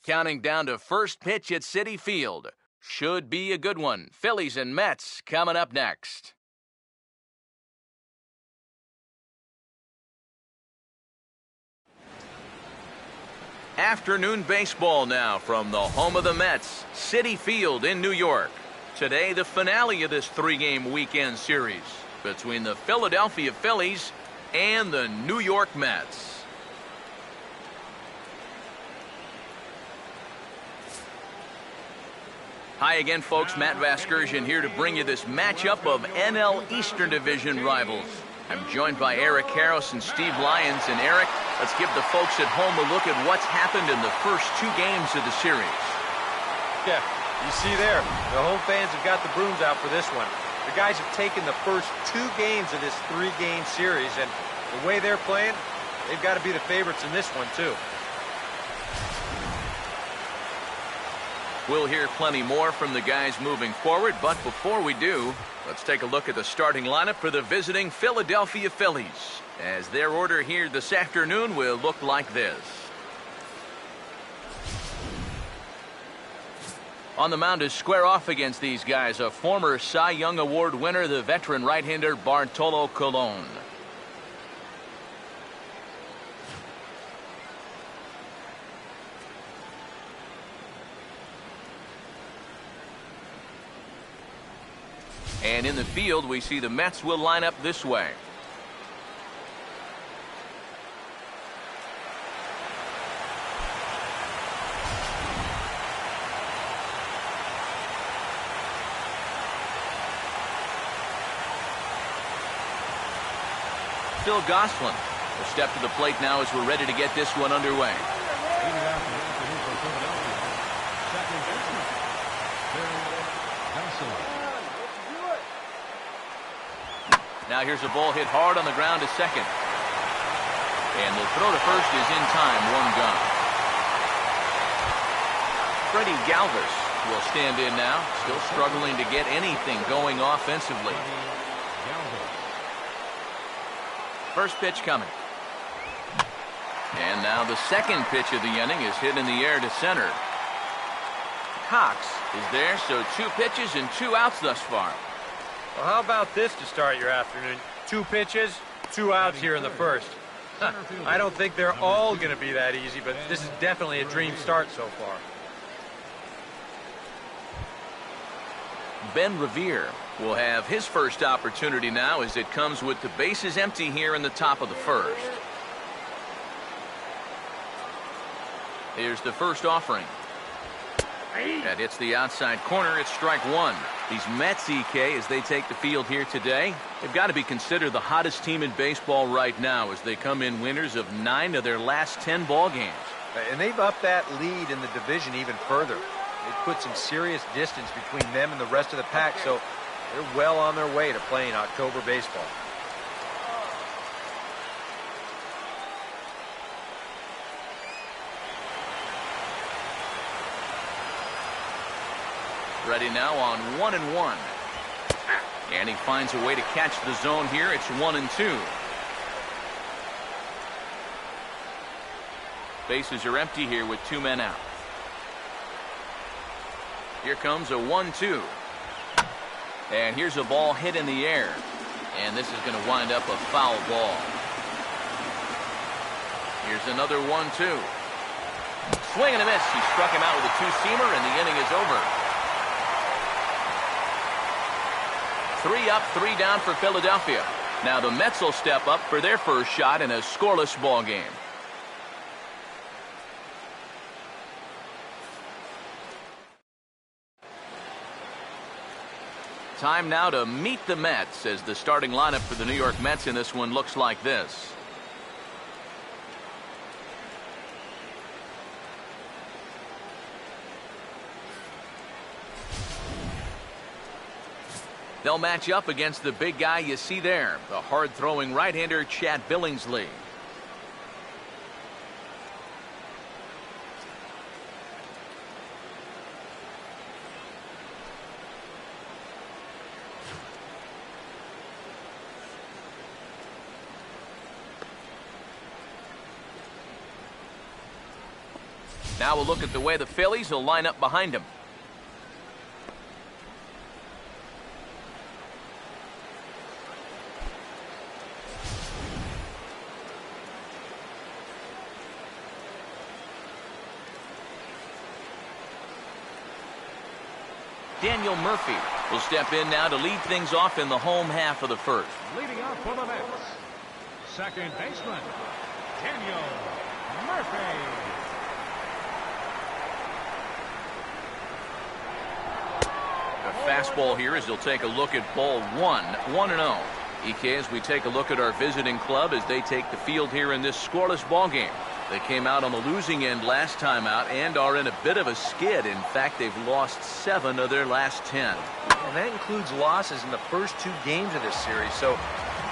Counting down to first pitch at Citi Field. Should be a good one. Phillies and Mets coming up next. Afternoon baseball now from the home of the Mets, Citi Field in New York. Today, the finale of this three-game weekend series between the Philadelphia Phillies and the New York Mets. Hi again, folks. Matt Vasgersian here to bring you this matchup of NL Eastern Division rivals. I'm joined by Eric Harris and Steve Lyons. And Eric, let's give the folks at home a look at what's happened in the first two games of the series. Yeah, you see there, the home fans have got the brooms out for this one. The guys have taken the first two games of this three-game series, and the way they're playing, they've got to be the favorites in this one, too. We'll hear plenty more from the guys moving forward, but before we do, let's take a look at the starting lineup for the visiting Philadelphia Phillies, as their order here this afternoon will look like this. On the mound to square off against these guys, a former Cy Young Award winner, the veteran right-hander Bartolo Colon. And in the field, we see the Mets will line up this way. Phil Gosselin will step to the plate now as we're ready to get this one underway. Now here's a ball hit hard on the ground to second. And the throw to first is in time, one gone. Freddie Galvis will stand in now, still struggling to get anything going offensively. First pitch coming. And now the second pitch of the inning is hit in the air to center. Cox is there, so two pitches and two outs thus far. Well, how about this to start your afternoon? Two pitches, two outs here in the first. I don't think they're all going to be that easy, but this is definitely a dream start so far. Ben Revere will have his first opportunity now as it comes with the bases empty here in the top of the first. Here's the first offering. That hits the outside corner. It's strike one. These Mets, EK, as they take the field here today, they've got to be considered the hottest team in baseball right now as they come in winners of 9 of their last 10 ball games. And they've upped that lead in the division even further. They've put some serious distance between them and the rest of the pack, so they're well on their way to playing October baseball. Ready now on 1-1. And he finds a way to catch the zone here. It's 1-2. Bases are empty here with two men out. Here comes a 1-2. And here's a ball hit in the air. And this is going to wind up a foul ball. Here's another 1-2. Swing and a miss. He struck him out with a two-seamer, and the inning is over. 3 up, 3 down for Philadelphia. Now the Mets will step up for their first shot in a scoreless ball game. Time now to meet the Mets as the starting lineup for the New York Mets in this one looks like this. They'll match up against the big guy you see there, the hard-throwing right-hander Chad Billingsley. Now we'll look at the way the Phillies will line up behind him. Daniel Murphy will step in now to lead things off in the home half of the first. Leading off for the Mets, second baseman, Daniel Murphy. A fastball here as he'll take a look at ball one, 1-0. EK, as we take a look at our visiting club as they take the field here in this scoreless ball game. They came out on the losing end last time out and are in a bit of a skid. In fact, they've lost 7 of their last 10. And that includes losses in the first 2 games of this series, so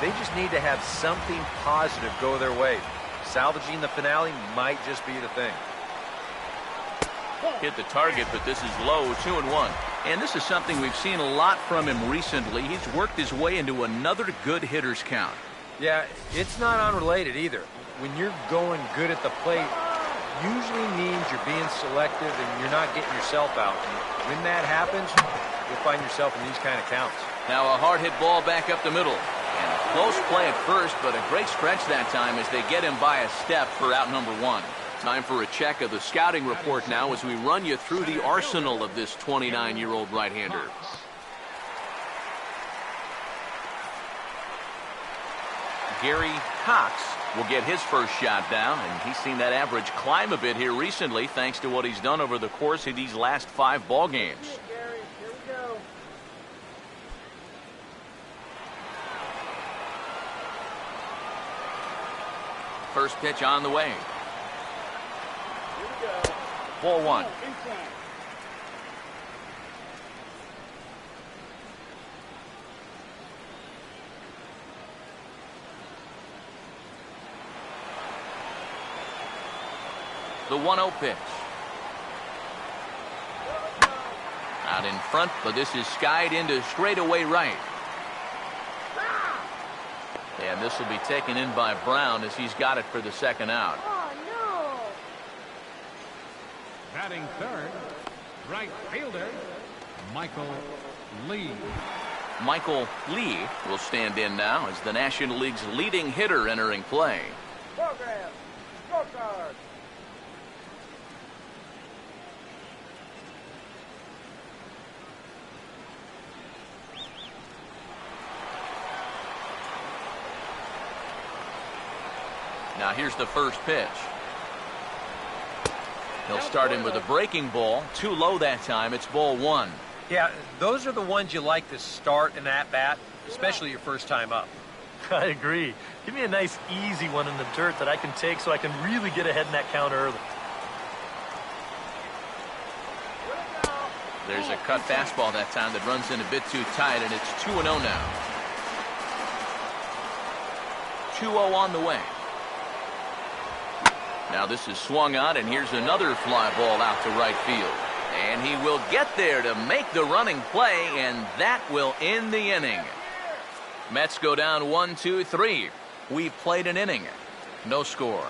they just need to have something positive go their way. Salvaging the finale might just be the thing. Hit the target, but this is low, 2-1. And this is something we've seen a lot from him recently. He's worked his way into another good hitter's count. Yeah, it's not unrelated either. When you're going good at the plate, usually means you're being selective and you're not getting yourself out. And when that happens, you'll find yourself in these kind of counts. Now a hard hit ball back up the middle. And a close play at first, but a great stretch that time as they get him by a step for out number 1. Time for a check of the scouting report now as we run you through the arsenal of this 29-year-old right-hander. Gary Cox will get his first shot down, and he's seen that average climb a bit here recently thanks to what he's done over the course of these last 5 ball games. Gary, here we go. First pitch on the way. Here we go. Ball 1. Inside. The 1-0 pitch. Out in front, but this is skied into straightaway right. And this will be taken in by Brown as he's got it for the second out. Oh, no. Batting third, right fielder, Michael Lee. Michael Lee will stand in now as the National League's leading hitter entering play. Program. Scorecard. Now here's the first pitch. He'll start in with a breaking ball. Too low that time. It's ball 1. Yeah, those are the ones you like to start an at-bat, especially your first time up. I agree. Give me a nice, easy one in the dirt that I can take so I can really get ahead in that count early. There's a cut fastball that time that runs in a bit too tight, and it's 2-0 now. 2-0 on the way. Now this is swung on, and here's another fly ball out to right field. And he will get there to make the running play, and that will end the inning. Mets go down 1-2-3. We've played an inning. No score.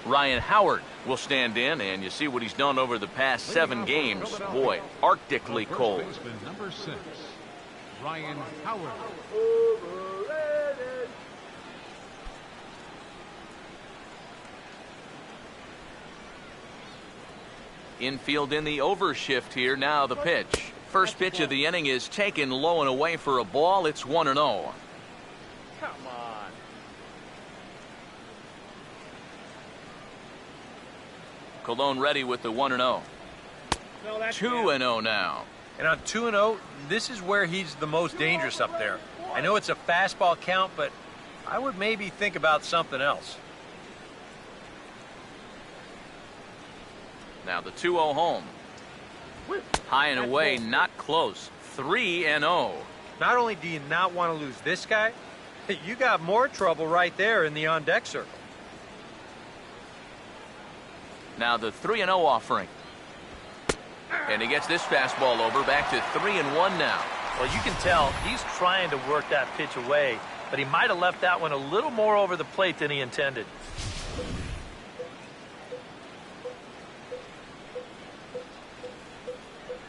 Ryan Howard will stand in, and you see what he's done over the past 7 games. Boy, arctically cold. Number 6, Ryan Howard. Infield in the overshift here. Now the pitch. First pitch of the inning is taken low and away for a ball. It's 1-0. Come on. Colon ready with the 1-0. No, that's 2-0 now. And on 2-0, this is where he's the most dangerous up there. I know it's a fastball count, but I would maybe think about something else. Now the 2-0 home. High and away, not close. 3-0. Not only do you not want to lose this guy, you got more trouble right there in the on-deck circle. Now the 3-0 offering. And he gets this fastball over, back to 3-1 now. Well, you can tell he's trying to work that pitch away. but he might have left that one a little more over the plate than he intended.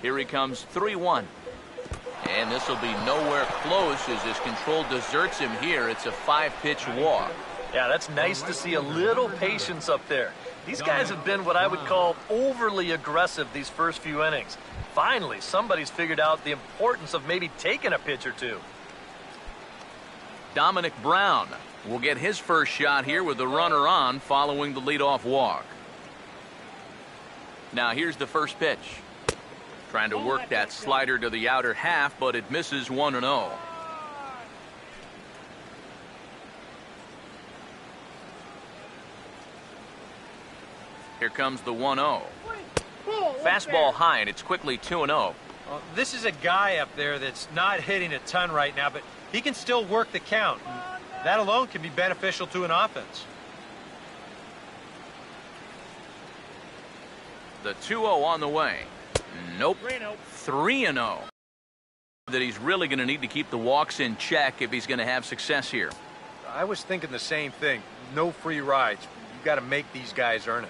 Here he comes, 3-1. And this will be nowhere close as his control deserts him here. It's a 5-pitch walk. Yeah, that's nice to see a little patience up there. These guys have been what I would call overly aggressive these first few innings. Finally, somebody's figured out the importance of maybe taking a pitch or two. Dominic Brown will get his first shot here with the runner on following the leadoff walk. Now here's the first pitch. Trying to work that slider to the outer half, but it misses 1-0. Here comes the 1-0. Fastball high, and it's quickly 2-0. Well, this is a guy up there that's not hitting a ton right now, but he can still work the count. That alone can be beneficial to an offense. The 2-0 on the way. Nope. 3-0. That he's really going to need to keep the walks in check if he's going to have success here. I was thinking the same thing. No free rides. You've got to make these guys earn it.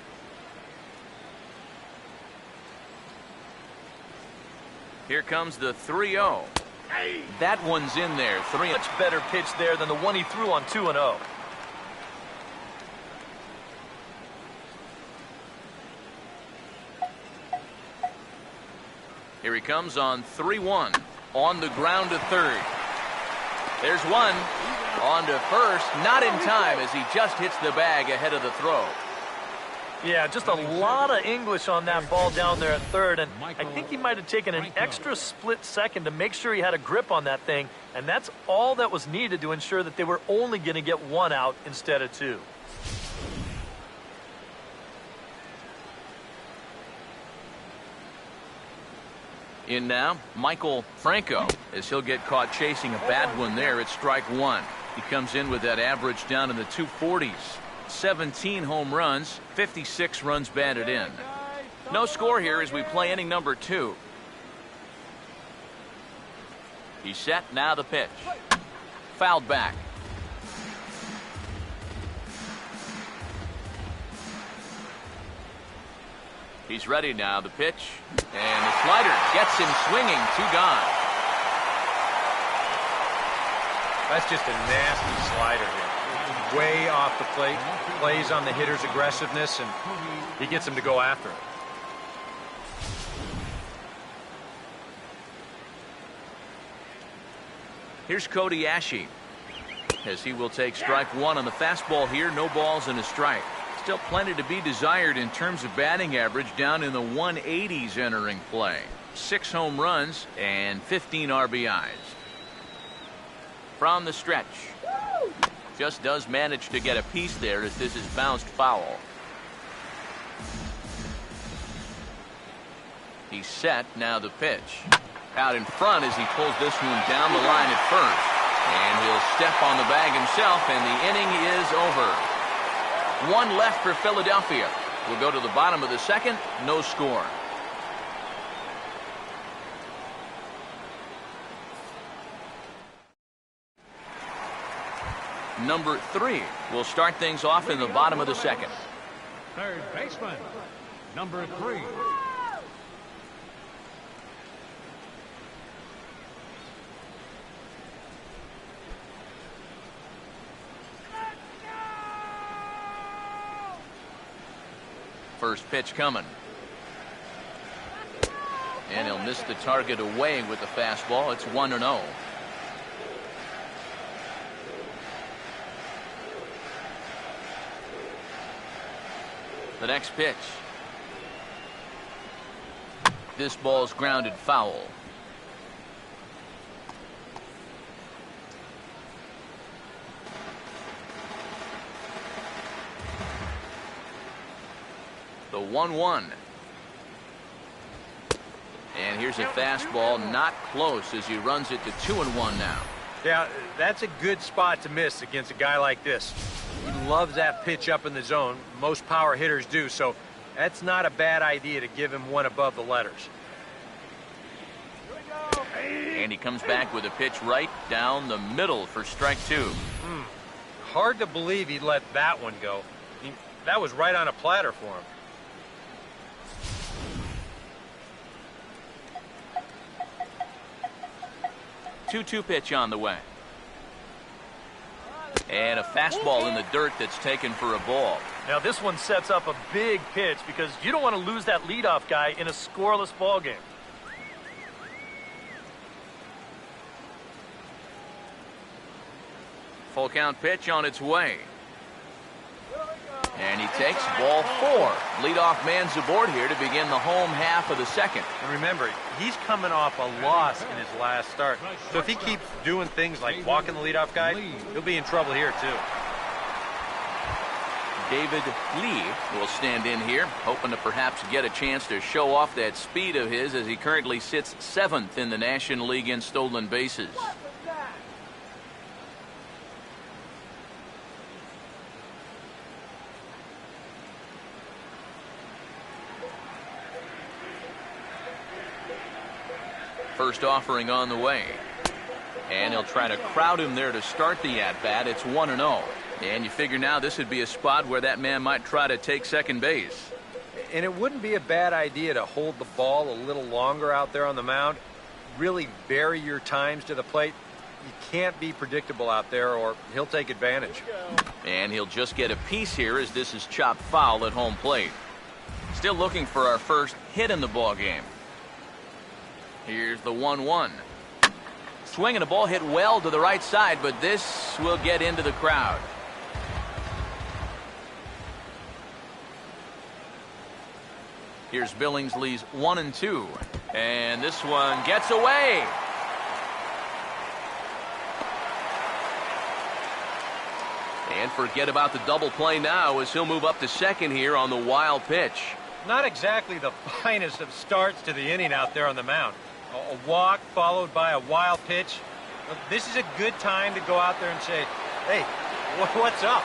Here comes the 3-0. That one's in there. Much better pitch there than the one he threw on 2-0. Here he comes on 3-1. On the ground to third. There's one. On to first. Not in time as he just hits the bag ahead of the throw. Yeah, just a lot of English on that ball down there at third, and I think he might have taken an extra split second to make sure he had a grip on that thing, and that's all that was needed to ensure that they were only going to get one out instead of two. In now, Michael Franco, as he'll get caught chasing a bad one there at strike one. He comes in with that average down in the 240s. 17 home runs, 56 runs batted in. No score here as we play inning number 2. He's set, now the pitch. Fouled back. He's ready now, the pitch. And the slider gets him swinging, 2 gone. That's just a nasty slider here. Way off the plate, plays on the hitter's aggressiveness, and he gets him to go after it. Here's Cody Ashe, as he will take strike one on the fastball here. No balls and a strike. Still plenty to be desired in terms of batting average, down in the 180s entering play. 6 home runs and 15 RBIs. From the stretch. Just does manage to get a piece there as this is bounced foul. He's set, now the pitch. Out in front as he pulls this one down the line at first. And he'll step on the bag himself, and the inning is over. 1 left for Philadelphia. We'll go to the bottom of the second, no score. Number 3 will start things off in the bottom of the second. Third baseman, number 3. First pitch coming. And he'll miss the target away with the fastball. It's 1-0. The next pitch. This ball's grounded foul. The 1-1. And here's a fastball, not close, as he runs it to 2-1 now. Yeah, that's a good spot to miss against a guy like this. He loves that pitch up in the zone. Most power hitters do, so that's not a bad idea to give him one above the letters. And And he comes back with a pitch right down the middle for strike 2. Hard to believe he let that one go. That was right on a platter for him. Two pitch on the way. And a fastball in the dirt that's taken for a ball. Now this one sets up a big pitch because you don't want to lose that leadoff guy in a scoreless ball game. Full count pitch on its way. And he takes ball 4. Leadoff man's aboard here to begin the home half of the second. And remember, he's coming off a loss in his last start. So if he keeps doing things like walking the leadoff guy, he'll be in trouble here too. David Lee will stand in here, hoping to perhaps get a chance to show off that speed of his as he currently sits 7th in the National League in stolen bases. First offering on the way. And he'll try to crowd him there to start the at-bat. It's 1-0. And you figure now this would be a spot where that man might try to take second base. And it wouldn't be a bad idea to hold the ball a little longer out there on the mound. Really vary your times to the plate. You can't be predictable out there or he'll take advantage. And he'll just get a piece here as this is chopped foul at home plate. Still looking for our first hit in the ball game. Here's the 1-1. Swinging a ball hit well to the right side, but this will get into the crowd. Here's Billingsley's 1-2. And this one gets away. And forget about the double play now as he'll move up to second here on the wild pitch. Not exactly the finest of starts to the inning out there on the mound. A walk followed by a wild pitch. This is a good time to go out there and say, hey, what's up?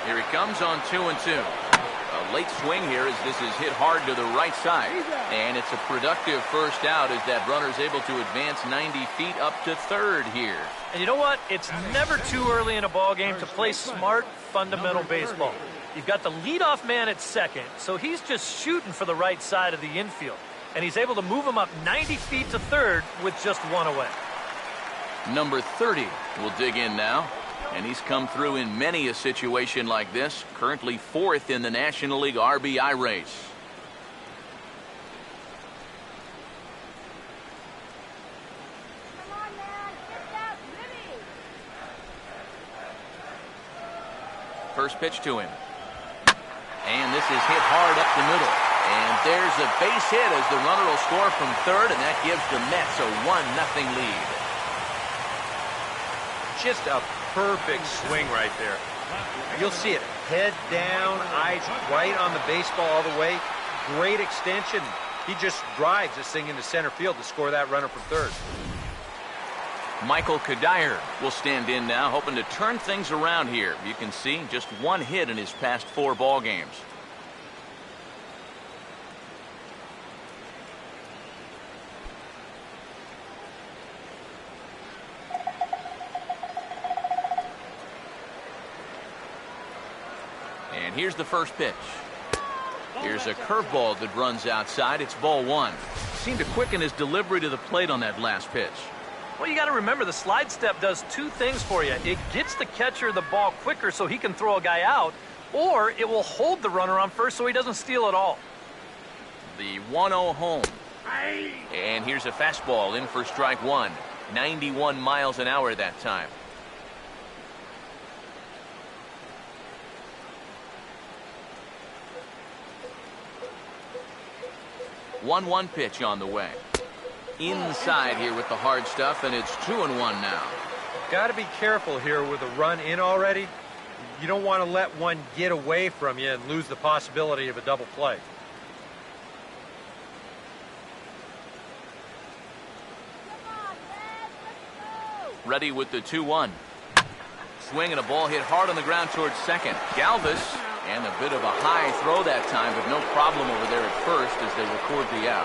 Here he comes on 2-2. A late swing here as this is hit hard to the right side. And it's a productive first out as that runner's able to advance 90 feet up to third here. And you know what? It's never too early in a ball game to play smart, fundamental baseball. You've got the leadoff man at second, so he's just shooting for the right side of the infield. And he's able to move him up 90 feet to third with just one away. Number 30 will dig in now. And he's come through in many a situation like this. Currently 4th in the National League RBI race. Come on, man. Get that Libby. First pitch to him. And this is hit hard up the middle. And there's a base hit as the runner will score from third, and that gives the Mets a 1-0 lead. Just a perfect swing right there. You'll see it. Head down, eyes right on the baseball all the way. Great extension. He just drives this thing into center field to score that runner from third. Michael Kadire will stand in now, hoping to turn things around here. You can see just one hit in his past 4 ball games. And here's the first pitch. Here's a curveball that runs outside. It's ball 1. Seemed to quicken his delivery to the plate on that last pitch. Well, you got to remember the slide step does 2 things for you. It gets the catcher the ball quicker so he can throw a guy out, or it will hold the runner on first so he doesn't steal at all. The 1-0 home. And here's a fastball in for strike 1. 91 miles an hour that time. One pitch on the way. Inside here with the hard stuff, and it's 2-1 now. Got to be careful here with a run in already. You don't want to let one get away from you and lose the possibility of a double play. Ready with the 2-1. Swing and a ball hit hard on the ground towards second. Galvis, and a bit of a high throw that time, but no problem over there at first as they record the out.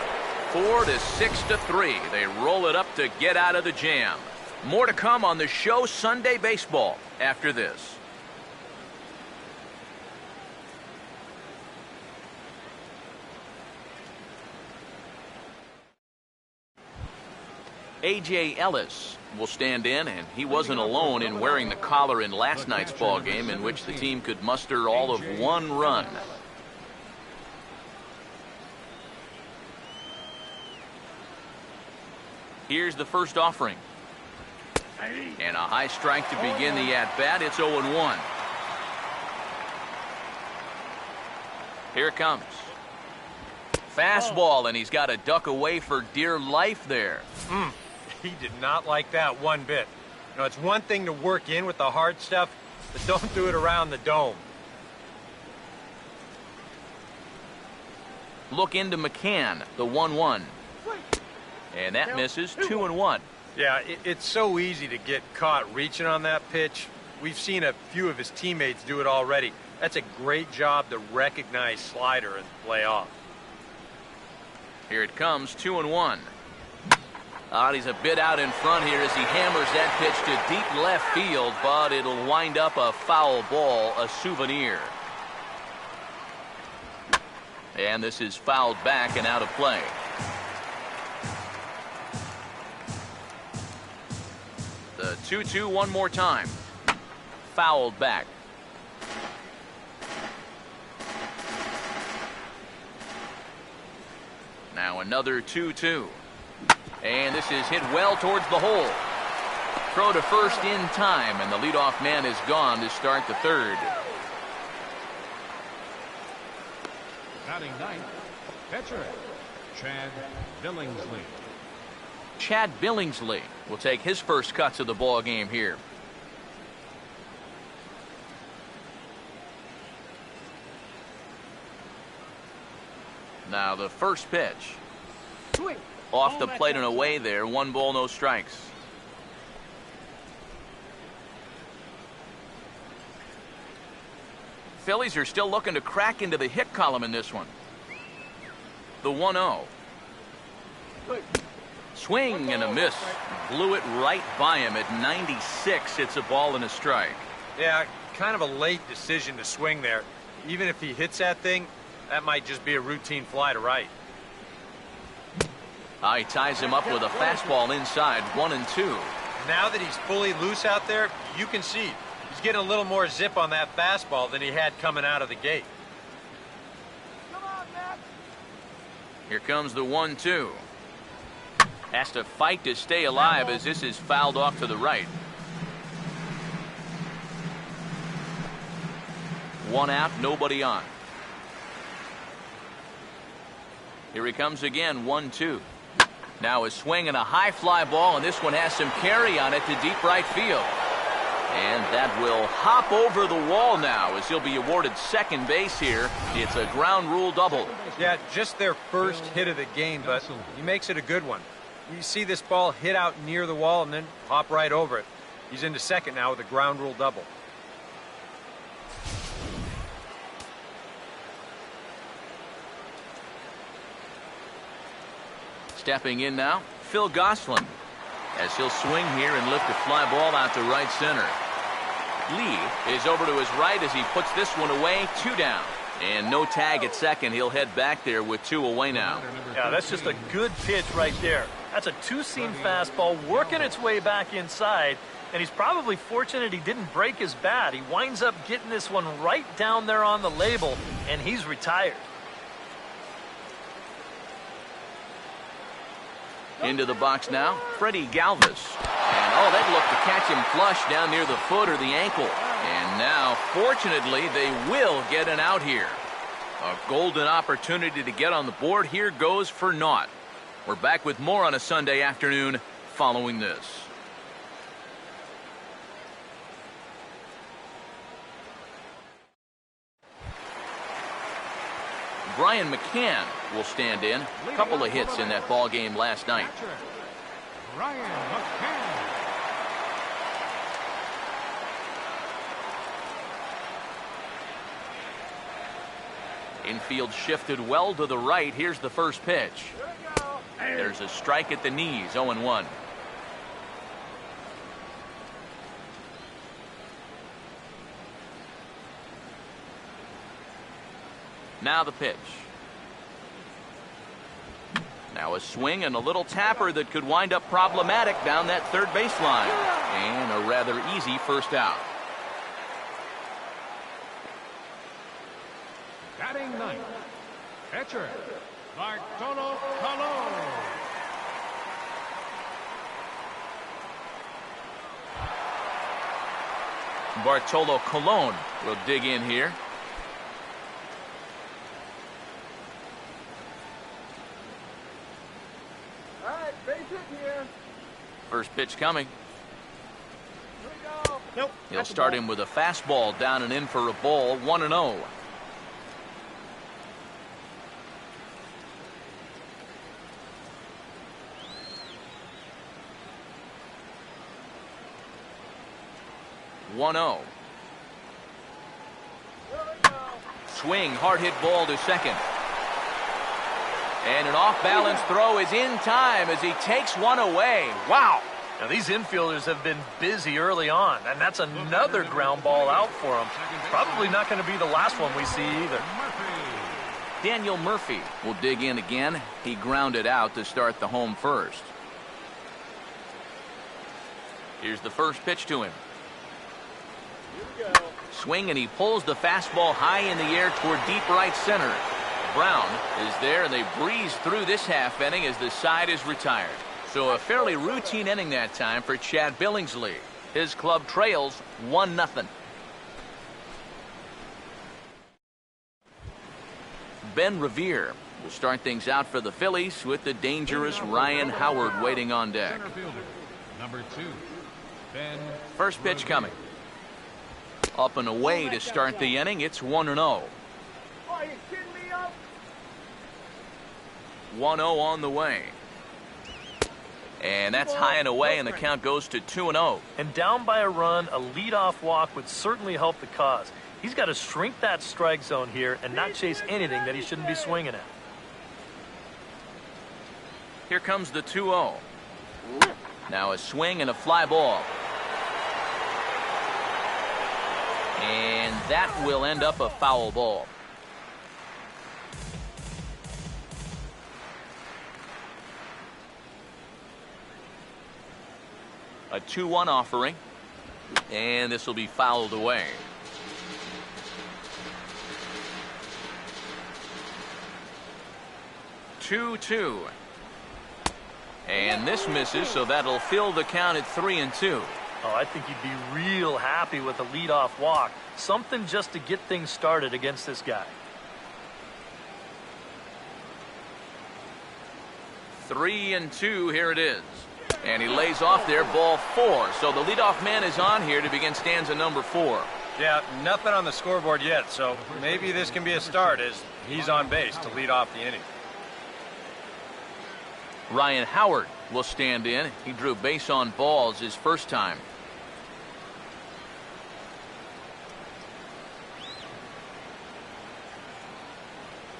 4 to 6 to 3. They roll it up to get out of the jam. More to come on the show Sunday Baseball after this. A.J. Ellis will stand in, and he wasn't alone in wearing the collar in last night's ball game, in which the team could muster all of 1 run. Here's the first offering. And a high strike to begin the at-bat. It's 0-1. Here it comes. Fastball, and he's got to duck away for dear life there. He did not like that one bit. You know, it's one thing to work in with the hard stuff, but don't do it around the dome. Look into McCann, the 1-1. And that misses. 2-1. Yeah, it's so easy to get caught reaching on that pitch. We've seen a few of his teammates do it already. That's a great job to recognize slider and play off. Here it comes, 2-1. He's a bit out in front here as he hammers that pitch to deep left field, but it'll wind up a foul ball, a souvenir. And this is fouled back and out of play. The 2-2 one more time. Fouled back. Now another 2-2. And this is hit well towards the hole. Throw to first in time, and the leadoff man is gone to start the third. Batting ninth, pitcher, Chad Billingsley. Chad Billingsley will take his first cuts of the ball game here. Now the first pitch. Off the plate and away there. 1 ball, no strikes. Phillies are still looking to crack into the hit column in this one. The 1-0. Swing and a miss. Blew it right by him at 96. It's a ball and a strike. Yeah, kind of a late decision to swing there. Even if he hits that thing, that might just be a routine fly to right. He ties him up with a fastball inside. 1-2. Now that he's fully loose out there, you can see he's getting a little more zip on that fastball than he had coming out of the gate. Come on, Matt. Here comes the 1-2. Has to fight to stay alive as this is fouled off to the right. 1 out, nobody on. Here he comes again, 1-2. Now a swing and a high fly ball, and this one has some carry on it to deep right field. And that will hop over the wall now as he'll be awarded second base here. It's a ground rule double. Yeah, just their first hit of the game, but he makes it a good one. You see this ball hit out near the wall and then hop right over it. He's into second now with a ground rule double. Stepping in now, Phil Gosselin, as he'll swing here and lift a fly ball out to right center. Lee is over to his right as he puts this one away. 2 down. And no tag at second. He'll head back there with 2 away now. Yeah, that's just a good pitch right there. That's a 2-seam fastball working its way back inside. And he's probably fortunate he didn't break his bat. He winds up getting this one right down there on the label, and he's retired. Into the box now, Freddie Galvis. And they'd look to catch him flush down near the foot or the ankle. And now, fortunately, they will get an out here. A golden opportunity to get on the board here goes for naught. We're back with more on a Sunday afternoon following this. Brian McCann will stand in. A couple of hits in that ball game last night. Brian McCann. Infield shifted well to the right. Here's the first pitch. There's a strike at the knees, 0-1. Now the pitch. Now a swing and a little tapper that could wind up problematic down that third baseline. And a rather easy first out. Batting ninth, pitcher, Bartolo Colon. Bartolo Colon will dig in here. All right, base hit here. First pitch coming. Here we go. Nope. He'll start him with a fastball down and in for a ball, 1-0. Swing, hard hit ball to second. And an off-balance throw is in time as he takes one away. Wow. Now, these infielders have been busy early on, and that's another ground ball out for them. Probably not going to be the last one we see either. Daniel Murphy will dig in again. He grounded out to start the home first. Here's the first pitch to him. Swing, and he pulls the fastball high in the air toward deep right center. Brown is there, and they breeze through this half inning as the side is retired. So a fairly routine inning that time for Chad Billingsley. His club trails 1-0. Ben Revere will start things out for the Phillies with the dangerous Ryan Howard waiting on deck. Center fielder, number 2, Ben. First pitch coming. Up and away to start the inning. It's 1-0. Are you kidding me up? 1-0 on the way. And that's high and away, and the count goes to 2-0. And down by a run, a leadoff walk would certainly help the cause. He's got to shrink that strike zone here and not chase anything that he shouldn't be swinging at. Here comes the 2-0. Now a swing and a fly ball. And that will end up a foul ball. A 2-1 offering. And this will be fouled away. Two. And this misses, so that'll fill the count at 3-2. Oh, I think he'd be real happy with a leadoff walk. Something just to get things started against this guy. 3-2, here it is. And he lays off there, ball 4. So the leadoff man is on here to begin stanza number 4. Yeah, nothing on the scoreboard yet, so maybe this can be a start as he's on base to lead off the inning. Ryan Howard will stand in. He drew base on balls his first time.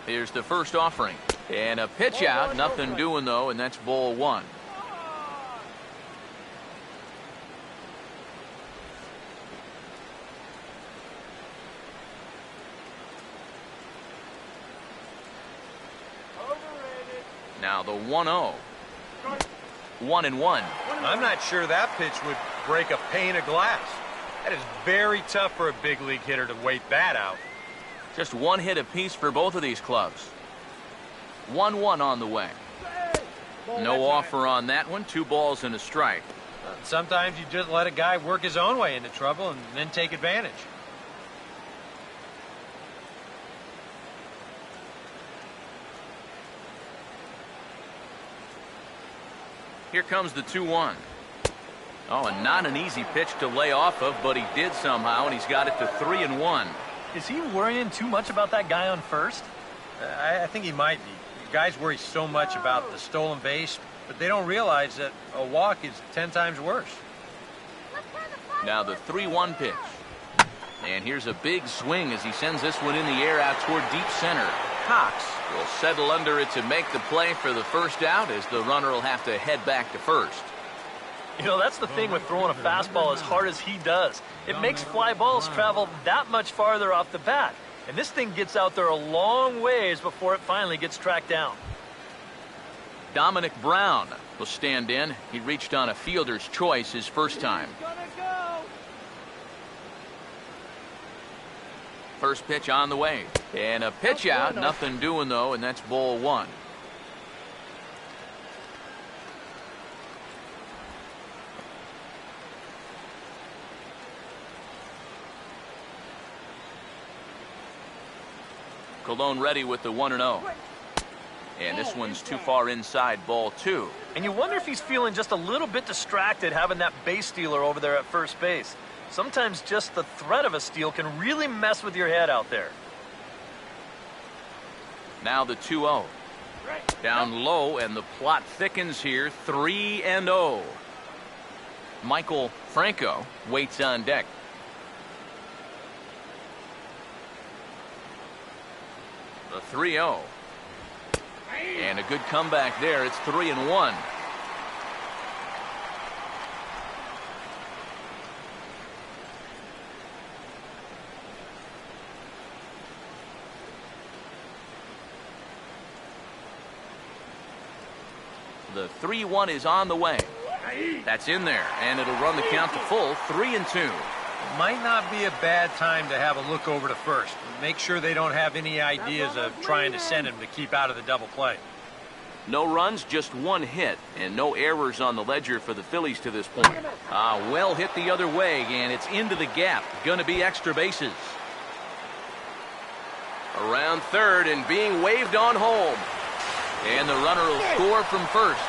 Here's the first offering. And a pitch out. Nothing doing, though, and that's ball 1. Now the 1-0. 1-1. I'm not sure that pitch would break a pane of glass. That is very tough for a big league hitter to wait that out. Just one hit apiece for both of these clubs. 1-1 on the way. No offer on that one. 2 balls and a strike. Sometimes you just let a guy work his own way into trouble and then take advantage. Here comes the 2-1. Oh, and not an easy pitch to lay off of, but he did somehow, and he's got it to 3-1. Is he worrying too much about that guy on first? I think he might be. Guys worry so much about the stolen base, but they don't realize that a walk is 10 times worse. Now the 3-1 pitch. And here's a big swing as he sends this one in the air out toward deep center. Cox will settle under it to make the play for the first out, as the runner will have to head back to first. You know, that's the thing with throwing a fastball as hard as he does. It makes fly balls travel that much farther off the bat. And this thing gets out there a long ways before it finally gets tracked down. Dominic Brown will stand in. He reached on a fielder's choice his first time. First pitch on the way. And a pitch out. Nothing doing, though, and that's ball one. Colon ready with the 1-0. And this one's too far inside, ball two. And you wonder if he's feeling just a little bit distracted having that base stealer over there at first base. Sometimes just the threat of a steal can really mess with your head out there. Now the 2-0. Down low, and the plot thickens here, 3-0. Michael Franco waits on deck. The 3-0. And a good comeback there. It's 3-1. The 3-1 is on the way. That's in there, and it'll run the count to full, 3-2. Might not be a bad time to have a look over to first. Make sure they don't have any ideas of trying to send him to keep out of the double play. No runs, just one hit, and no errors on the ledger for the Phillies to this point. Well hit the other way, and it's into the gap. Gonna be extra bases. Around third and being waved on home. And the runner will score from first.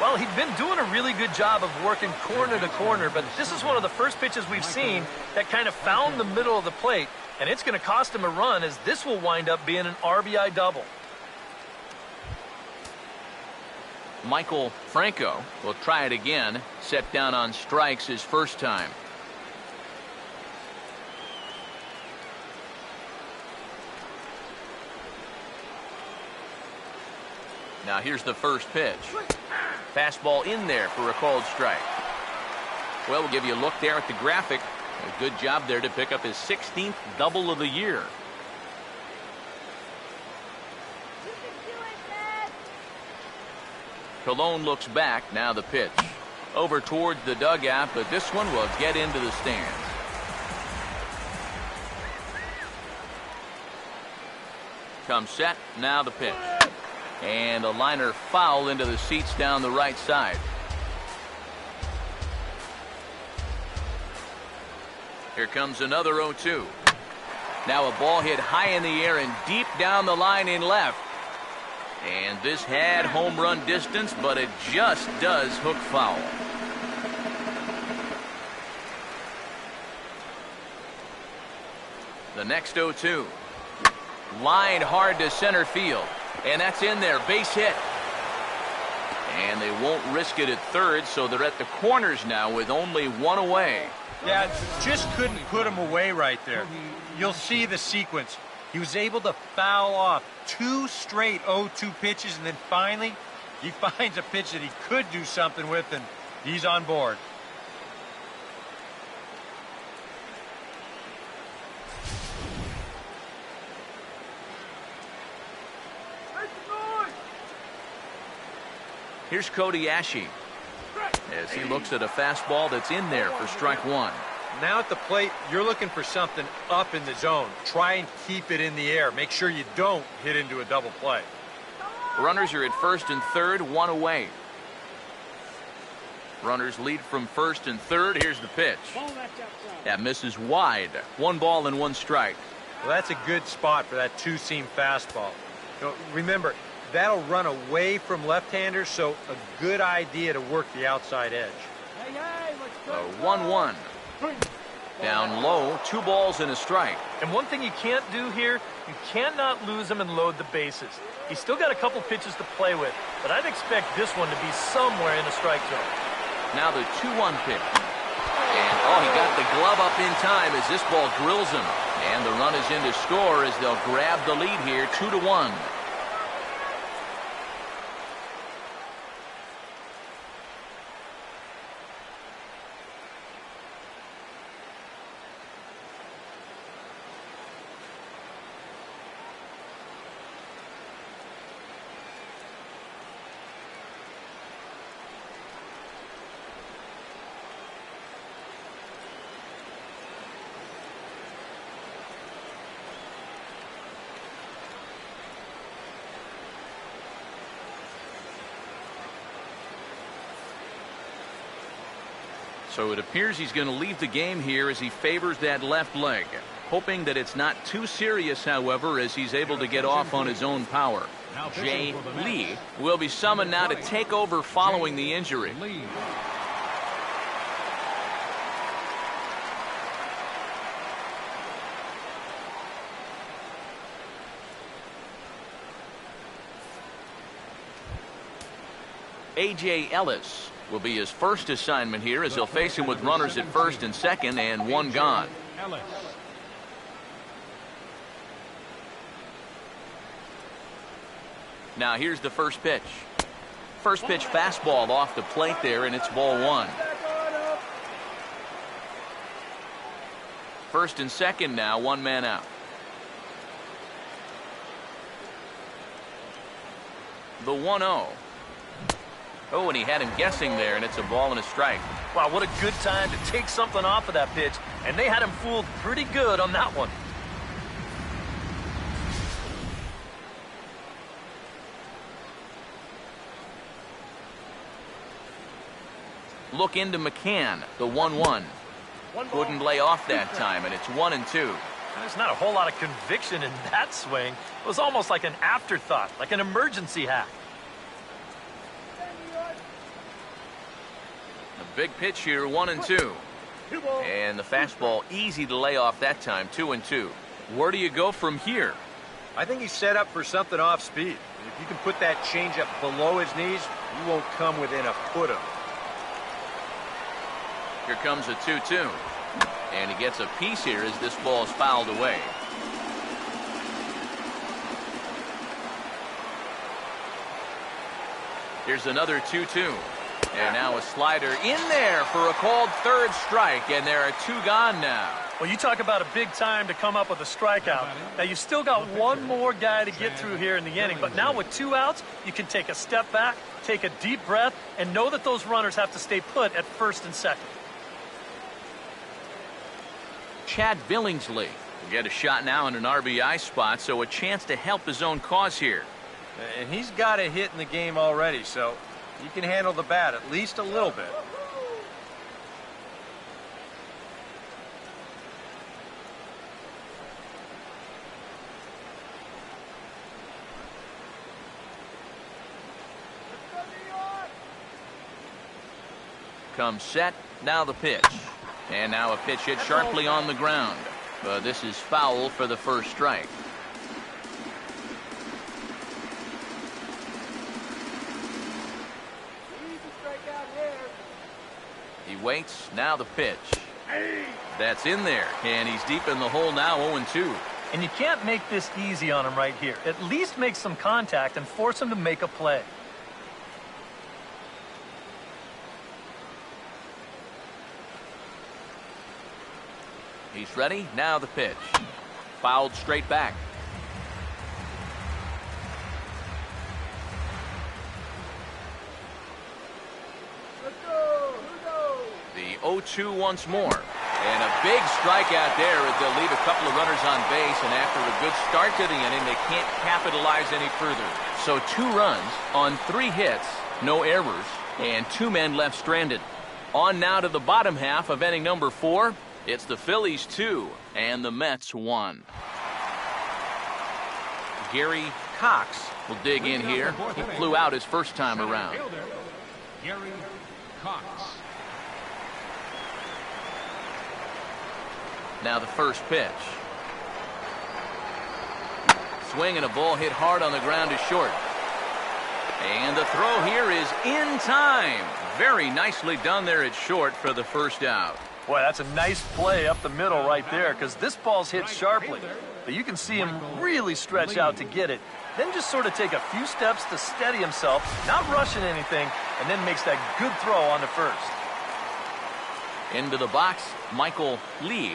Well, he'd been doing a really good job of working corner to corner, but this is one of the first pitches we've seen that kind of found the middle of the plate, and it's going to cost him a run, as this will wind up being an RBI double. Michael Franco will try it again. Set down on strikes his first time. Now here's the first pitch. Fastball in there for a called strike. Well, we'll give you a look there at the graphic. A good job there to pick up his 16th double of the year. You can do it, Dad. Colon looks back. Now the pitch. Over towards the dugout, but this one will get into the stands. Comes set. Now the pitch. And a liner foul into the seats down the right side. Here comes another 0-2. Now a ball hit high in the air and deep down the line in left. And this had home run distance, but it just does hook foul. The next 0-2. Lined hard to center field. And that's in there, base hit. And they won't risk it at third, so they're at the corners now with only one away. Yeah, just couldn't put him away right there. You'll see the sequence. He was able to foul off 2 straight 0-2 pitches, and then finally he finds a pitch that he could do something with, and he's on board. Here's Cody Ashe as he looks at a fastball that's in there for strike one. Now at the plate, you're looking for something up in the zone. Try and keep it in the air. Make sure you don't hit into a double play. Runners are at first and third, one away. Runners lead from first and third. Here's the pitch. That misses wide. 1 ball and 1 strike. Well, that's a good spot for that 2-seam fastball. You know, remember, that'll run away from left-handers, so a good idea to work the outside edge. 1-1. Down low, 2 balls and a strike. And one thing you can't do here, you cannot lose him and load the bases. He's still got a couple pitches to play with, but I'd expect this one to be somewhere in the strike zone. Now the 2-1 pitch. And, he got the glove up in time as this ball drills him. And the run is in to score as they'll grab the lead here 2-1. So it appears he's going to leave the game here as he favors that left leg. Hoping that it's not too serious, however, as he's able to get off on his own power. Jay Lee will be summoned now to take over following the injury. A.J. Ellis will be his first assignment here as he'll face him with runners at first and second and one gone. Now here's the first pitch. First pitch fastball off the plate there, and it's ball one. First and second now, one man out. The 1-0. Oh, and he had him guessing there, and it's a ball and a strike. Wow, what a good time to take something off of that pitch, and they had him fooled pretty good on that one. Look into McCann, the 1-1. Wouldn't lay off that time, and it's 1-2. There's not a whole lot of conviction in that swing. It was almost like an afterthought, like an emergency hack. A big pitch here, 1-2. And the fastball easy to lay off that time, 2-2. Where do you go from here? I think he's set up for something off speed. If you can put that changeup below his knees, you won't come within a foot of him. Here comes a 2-2. And he gets a piece here as this ball is fouled away. Here's another 2-2. And now a slider in there for a called third strike, and there are two gone now. Well, you talk about a big time to come up with a strikeout. Now, you still got one more guy to get through here in the inning, but now with two outs, you can take a step back, take a deep breath, and know that those runners have to stay put at first and second. Chad Billingsley will get a shot now in an RBI spot, so a chance to help his own cause here. And he's got a hit in the game already, so he can handle the bat at least a little bit. Comes set, now the pitch. And now a pitch hit sharply on the ground. But this is foul for the first strike. He waits, now the pitch. That's in there, and he's deep in the hole now, 0-2. And you can't make this easy on him right here. At least make some contact and force him to make a play. He's ready, now the pitch. Fouled straight back. The 0-2 once more. And a big strikeout there as they'll leave a couple of runners on base, and after a good start to the inning, they can't capitalize any further. So 2 runs on 3 hits, no errors, and 2 men left stranded. On now to the bottom half of inning number 4. It's the Phillies 2 and the Mets 1. Gary Cox will dig in here. He flew out his first time around. Gary Cox. Now the first pitch. Swing and a ball hit hard on the ground to short. And the throw here is in time. Very nicely done there at short for the first out. Boy, that's a nice play up the middle right there because this ball's hit sharply. But you can see him really stretch out to get it. Then just sort of take a few steps to steady himself, not rushing anything, and then makes that good throw on the first. Into the box, Michael Lee.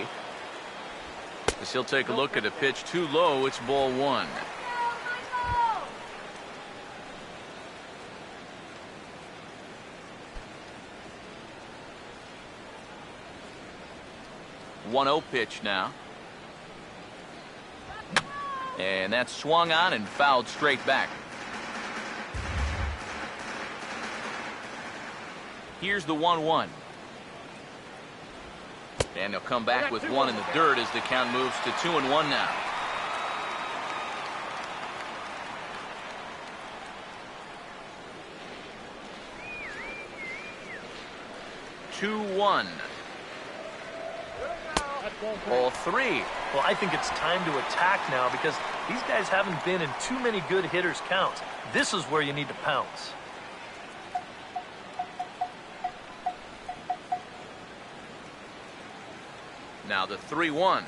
As he'll take a look at a pitch too low, it's ball one. 1-0 pitch now. And that's swung on and fouled straight back. Here's the 1-1. And they'll come back with one in the dirt as the count moves to 2-1 now. Ball three. Well, I think it's time to attack now because these guys haven't been in too many good hitters' counts. This is where you need to pounce. Now the 3-1.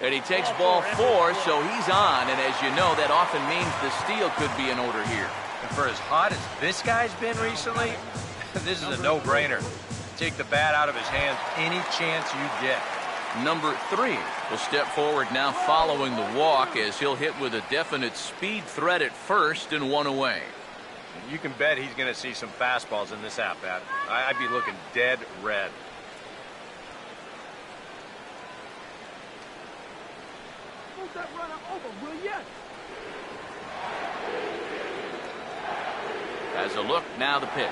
And he takes ball four, so he's on. And as you know, that often means the steal could be in order here. And for as hot as this guy's been recently, this is a no-brainer. Take the bat out of his hands any chance you get. Number 3 will step forward now following the walk as he'll hit with a definite speed threat at first and one away. You can bet he's going to see some fastballs in this at-bat. I'd be looking dead red. Move that runner over, will ya? As a look, now the pitch.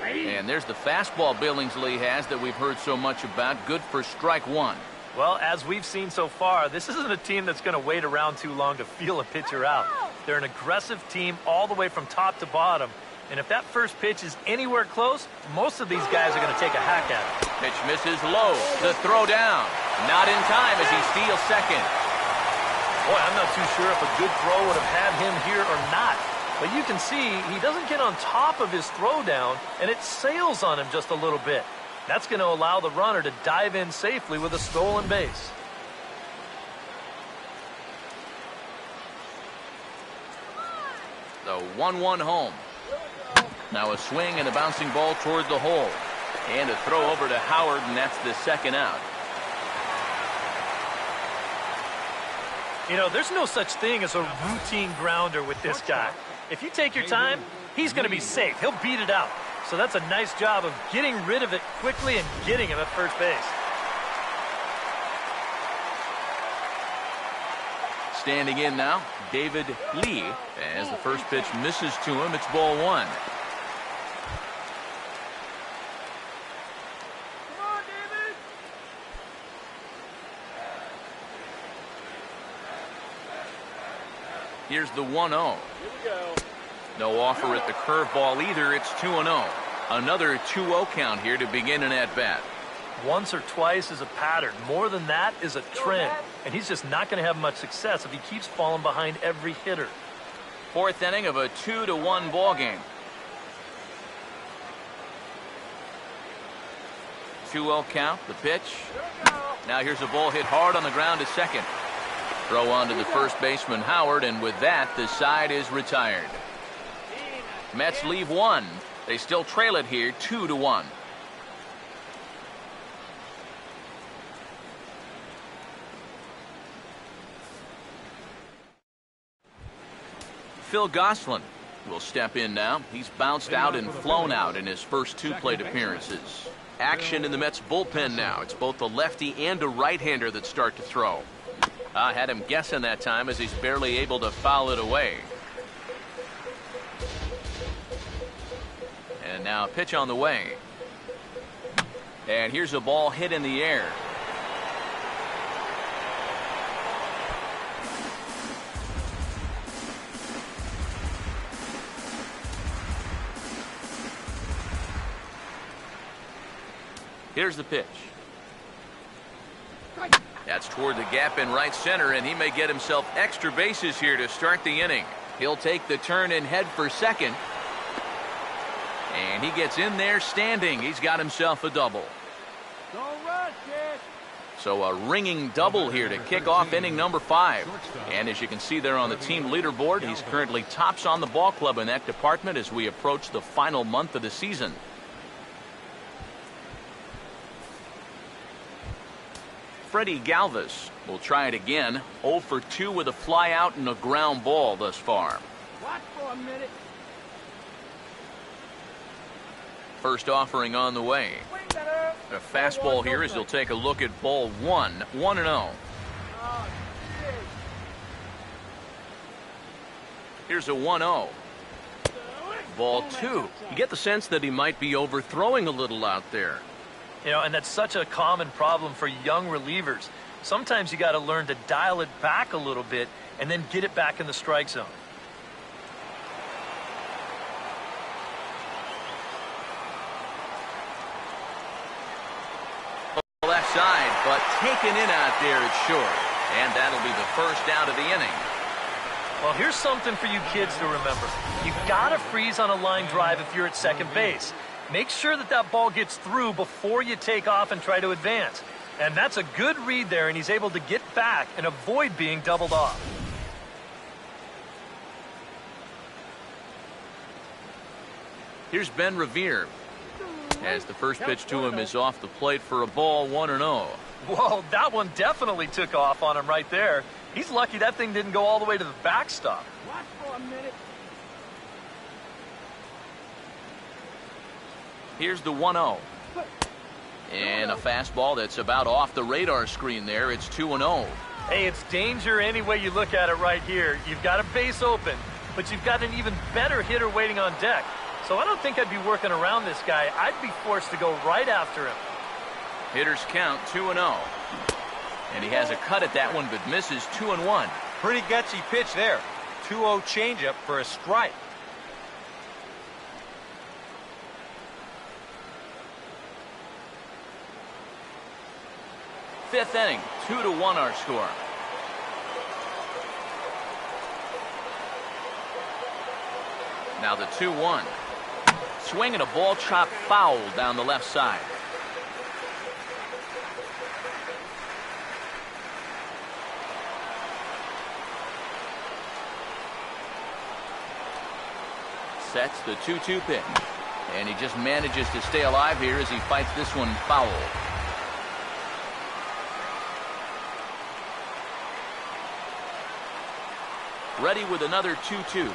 And there's the fastball Billingsley has that we've heard so much about. Good for strike one. Well, as we've seen so far, this isn't a team that's going to wait around too long to feel a pitcher out. They're an aggressive team all the way from top to bottom. And if that first pitch is anywhere close, most of these guys are going to take a hack at it. Pitch misses low. The throw down. Not in time as he steals second. Boy, I'm not too sure if a good throw would have had him here or not. But you can see he doesn't get on top of his throw down, and it sails on him just a little bit. That's going to allow the runner to dive in safely with a stolen base. The 1-1 home. Now a swing and a bouncing ball toward the hole. And a throw over to Howard, and that's the second out. You know, there's no such thing as a routine grounder with this guy. If you take your time, he's going to be safe. He'll beat it out. So that's a nice job of getting rid of it quickly and getting him at first base. Standing in now, David Lee. As the first pitch misses to him, it's ball one. Come on, David! Here's the 1-0. Here we go. No offer at the curveball either. It's 2-0. Another 2-0 count here to begin an at-bat. Once or twice is a pattern. More than that is a trend. And he's just not going to have much success if he keeps falling behind every hitter. Fourth inning of a 2-1 ball game. 2-0 count. The pitch. Now here's a ball hit hard on the ground to second. Throw on to the first baseman Howard, and with that, the side is retired. Mets leave one. They still trail it here 2-1. Phil Gosselin will step in now. He's bounced out and flown out in his first two plate appearances. Action in the Mets bullpen now. It's both a lefty and a right-hander that start to throw. I had him guessing that time as he's barely able to foul it away. And now a pitch on the way. And here's a ball hit in the air. Here's the pitch. That's toward the gap in right center, and he may get himself extra bases here to start the inning. He'll take the turn and head for second. And he gets in there standing. He's got himself a double. Don't rush, kid. So a ringing double here to kick off inning number 5. And as you can see there on the team leaderboard, he's currently tops on the ball club in that department as we approach the final month of the season. Freddie Galvis will try it again. 0 for 2 with a fly out and a ground ball thus far. Watch for a minute. First offering on the way. Swing better. A fastball here as he'll take a look at ball 1. 1-0. Oh, shit. Here's a 1-0. Ball 2. You get the sense that he might be overthrowing a little out there. You know, and that's such a common problem for young relievers. Sometimes you got to learn to dial it back a little bit and then get it back in the strike zone. Left side, but taken in out there it's short. And that'll be the first out of the inning. Well, here's something for you kids to remember. You got to freeze on a line drive if you're at second base. Make sure that that ball gets through before you take off and try to advance. And that's a good read there, and he's able to get back and avoid being doubled off. Here's Ben Revere as the first pitch to him is off the plate for a ball. 1-0. Whoa, that one definitely took off on him right there. He's lucky that thing didn't go all the way to the backstop. Watch for a minute. Here's the 1-0. And a fastball that's about off the radar screen there. It's 2-0. Hey, it's danger any way you look at it right here. You've got a base open, but you've got an even better hitter waiting on deck. So I don't think I'd be working around this guy. I'd be forced to go right after him. Hitters count 2-0. And he has a cut at that one, but misses. 2-1. Pretty gutsy pitch there. 2-0 changeup for a strike. Fifth inning, 2-1 our score. Now the 2-1. Swing and a ball chopped foul down the left side. Sets the 2-2 pitch. And he just manages to stay alive here as he fights this one foul. Ready with another 2-2.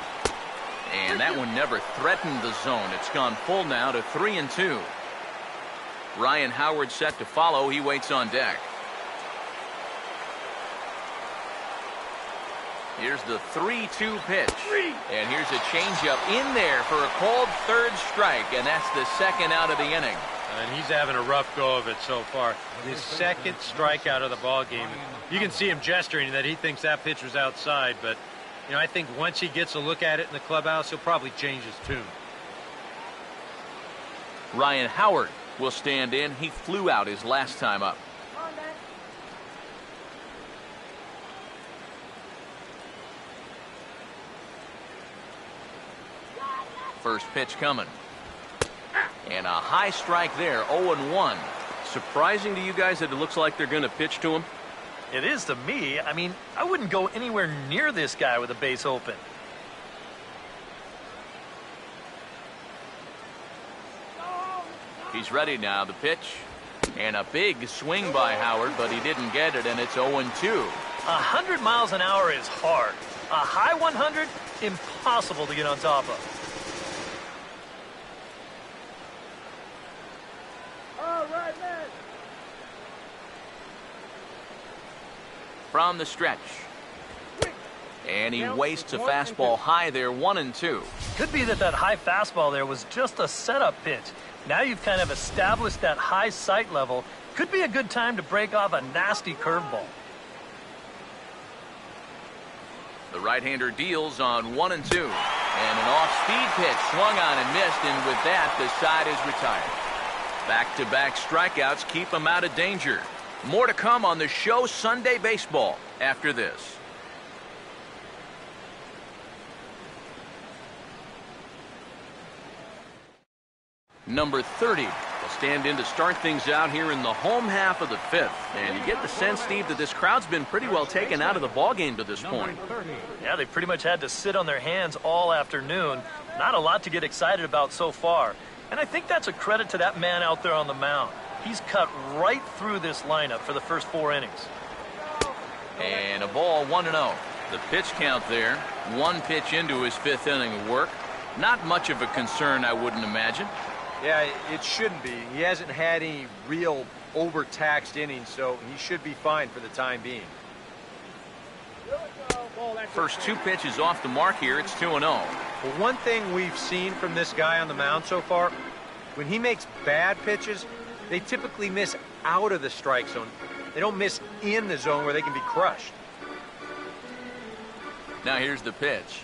And that one never threatened the zone. It's gone full now to 3-2. Ryan Howard set to follow. He waits on deck. Here's the 3-2 pitch. And here's a changeup in there for a called third strike. And that's the second out of the inning. And he's having a rough go of it so far. His second strikeout of the ball game. You can see him gesturing that he thinks that pitch was outside, but you know, I think once he gets a look at it in the clubhouse, he'll probably change his tune. Ryan Howard will stand in. He flew out his last time up. On that. First pitch coming. And a high strike there. 0-1. Surprising to you guys that it looks like they're going to pitch to him? It is to me. I mean, I wouldn't go anywhere near this guy with a base open. He's ready now. The pitch. And a big swing by Howard, but he didn't get it, and it's 0-2. 100 miles an hour is hard. A high 100, impossible to get on top of. All right, man. From the stretch. And he wastes a fastball high there. 1-2. Could be that high fastball there was just a setup pitch. Now you've kind of established that high sight level. Could be a good time to break off a nasty curveball. The right-hander deals on 1-2. And an off-speed pitch swung on and missed, and with that, the side is retired. Back-to-back strikeouts keep him out of danger. More to come on the show Sunday Baseball after this. Number 30 will stand in to start things out here in the home half of the fifth. And you get the sense, Steve, that this crowd's been pretty well taken out of the ballgame to this point. Yeah, they pretty much had to sit on their hands all afternoon. Not a lot to get excited about so far. And I think that's a credit to that man out there on the mound. He's cut right through this lineup for the first 4 innings. And a ball, 1-0. The pitch count there, 1 pitch into his 5th inning of work. Not much of a concern, I wouldn't imagine. Yeah, it shouldn't be. He hasn't had any real overtaxed innings, so he should be fine for the time being. First 2 pitches off the mark here. It's 2-0. Well, one thing we've seen from this guy on the mound so far, when he makes bad pitches, they typically miss out of the strike zone. They don't miss in the zone where they can be crushed. Now here's the pitch.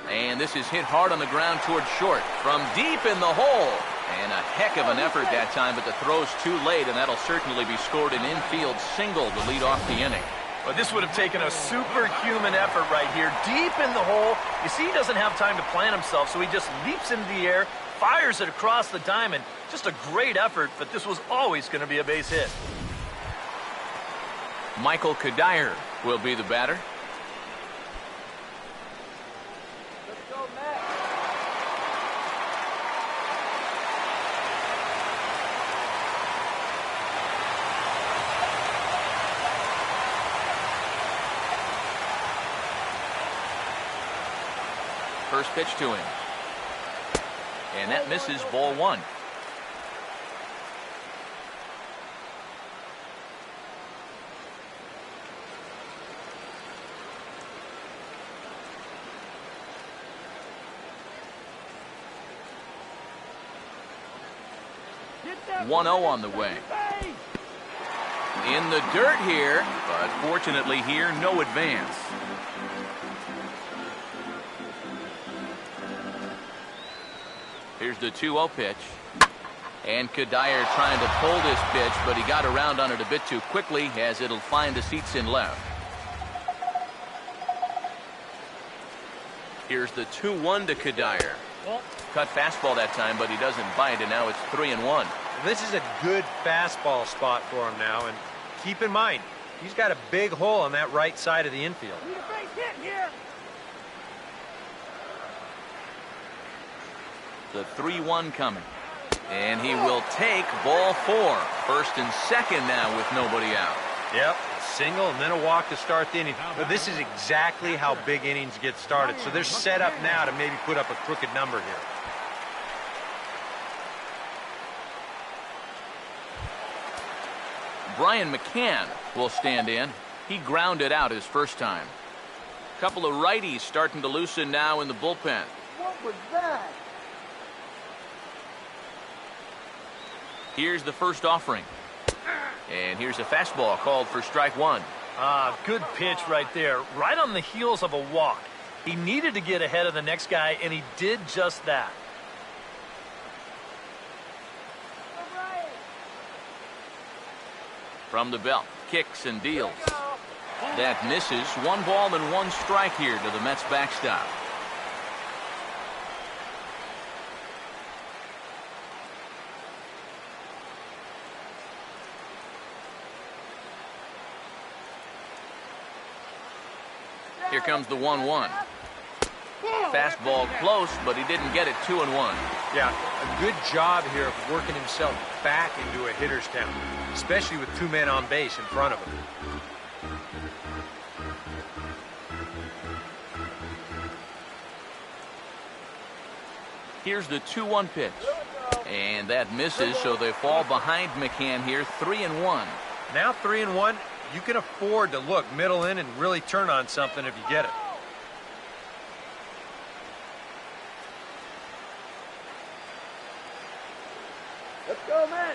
And this is hit hard on the ground towards short from deep in the hole. And a heck of an effort that time, but the throw's too late, and that'll certainly be scored an infield single to lead off the inning. But this would have taken a superhuman effort right here, deep in the hole. You see, he doesn't have time to plant himself, so he just leaps into the air, fires it across the diamond. Just a great effort, but this was always going to be a base hit. Michael Kadire will be the batter. Let's go, Matt. First pitch to him. And that misses, ball 1. Get that 1-0 on the way. face. In the dirt here, but fortunately here, no advance. Here's the 2-0 pitch. And Kadire trying to pull this pitch, but he got around on it a bit too quickly as it'll find the seats in left. Here's the 2-1 to Kadire. Cut fastball that time, but he doesn't bite, and now it's 3-1. This is a good fastball spot for him now, and keep in mind, he's got a big hole on that right side of the infield. Need a base hit here. The 3-1 coming. And he will take ball 4. First and second now with nobody out. Yep, single and then a walk to start the inning. But this is exactly how big innings get started. So they're set up now to maybe put up a crooked number here. Brian McCann will stand in. He grounded out his first time. Couple of righties starting to loosen now in the bullpen. What was that? Here's the first offering. And here's a fastball called for strike 1. Good pitch right there, right on the heels of a walk. He needed to get ahead of the next guy, and he did just that. All right. From the belt, kicks and deals. That misses. 1 ball and 1 strike here to the Mets backstop. Here comes the 1-1. Fastball close, but he didn't get it. 2-1. Yeah, a good job here of working himself back into a hitter's count, especially with 2 men on base in front of him. Here's the 2-1 pitch. And that misses, so they fall behind McCann here, 3-1. Now 3-1, you can afford to look middle in and really turn on something if you get it. Let's go, Matt.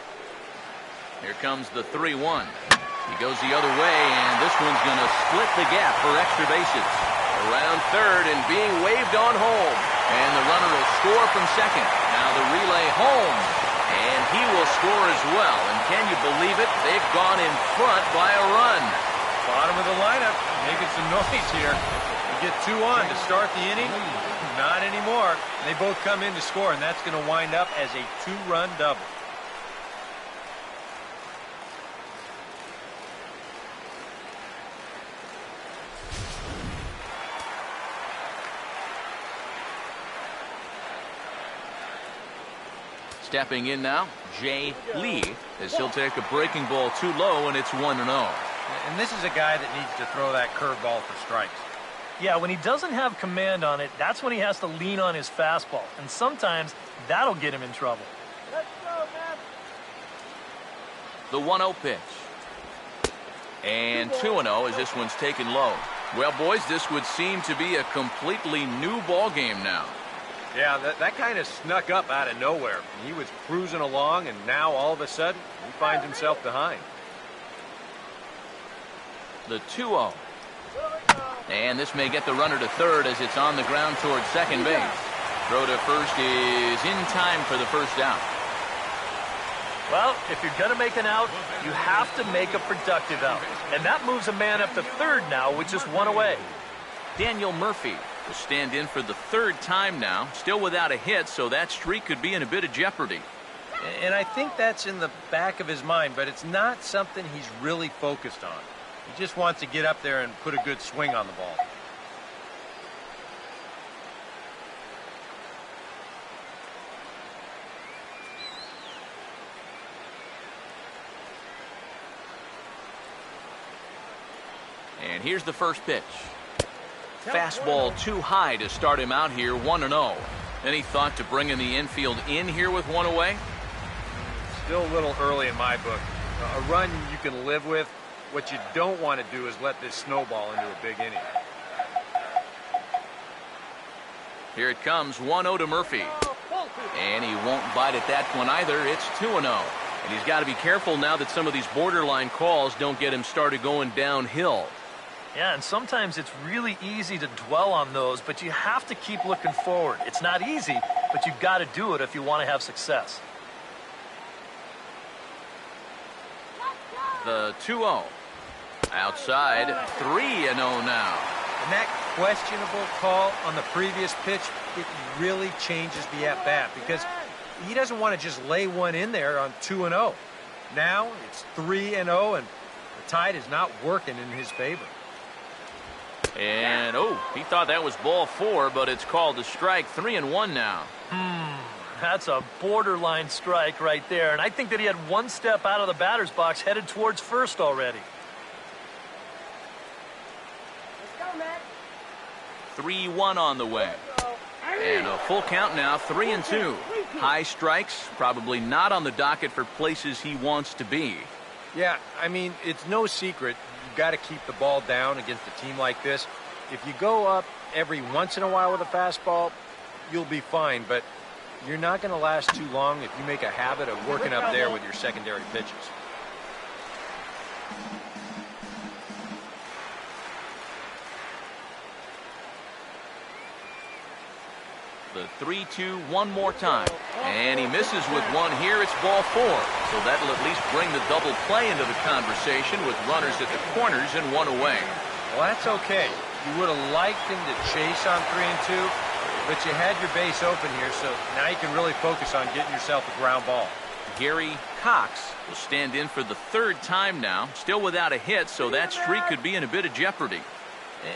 Here comes the 3-1. He goes the other way, and this one's going to split the gap for extra bases. Around third and being waved on home. And the runner will score from second. Now the relay home. And he will score as well. And can you believe it? They've gone in front by a run. Bottom of the lineup, making some noise here. You get 2 on to start the inning? Not anymore. They both come in to score, and that's going to wind up as a 2-run double. Stepping in now, Jay Lee, as he'll take a breaking ball too low, and it's 1-0. And this is a guy that needs to throw that curveball for strikes. Yeah, when he doesn't have command on it, that's when he has to lean on his fastball. And sometimes that'll get him in trouble. Let's go, man. The 1-0 pitch. And 2-0 as this one's taken low. Well, boys, this would seem to be a completely new ball game now. Yeah, that kind of snuck up out of nowhere. He was cruising along, and now all of a sudden, he finds himself behind. The 2-0. And this may get the runner to third as it's on the ground towards second base. Throw to first is in time for the first out. Well, if you're going to make an out, you have to make a productive out. And that moves a man up to third now with just 1 away. Daniel Murphy will stand in for the 3rd time now, still without a hit, so that streak could be in a bit of jeopardy. And I think that's in the back of his mind, but it's not something he's really focused on. He just wants to get up there and put a good swing on the ball. And here's the first pitch. Fastball too high to start him out here, 1-0. Any thought to bringing the infield in here with 1 away? Still a little early in my book. A run you can live with. What you don't want to do is let this snowball into a big inning. Here it comes, 1-0 to Murphy. And he won't bite at that one either. It's 2-0. And he's got to be careful now that some of these borderline calls don't get him started going downhill. Yeah, and sometimes it's really easy to dwell on those, but you have to keep looking forward. It's not easy, but you've got to do it if you want to have success. The 2-0. Outside, 3-0 now. And that questionable call on the previous pitch, it really changes the at-bat because he doesn't want to just lay one in there on 2-0. Now it's 3-0, and the tide is not working in his favor. And, he thought that was ball 4, but it's called a strike. 3-1 now. That's a borderline strike right there. And I think that he had one step out of the batter's box headed towards first already. Let's go, Matt. 3-1 on the way. And a full count now, 3-2. High strikes, probably not on the docket for places he wants to be. Yeah, I mean, it's no secret. You've got to keep the ball down against a team like this. If you go up every once in a while with a fastball, you'll be fine. But you're not going to last too long if you make a habit of working up there with your secondary pitches. The 3-2 one more time. And he misses with one here. It's ball 4. So that'll at least bring the double play into the conversation with runners at the corners and 1 away. Well, that's okay. You would have liked him to chase on 3-2, but you had your base open here, so now you can really focus on getting yourself a ground ball. Gary Cox will stand in for the 3rd time now, still without a hit, so that streak could be in a bit of jeopardy.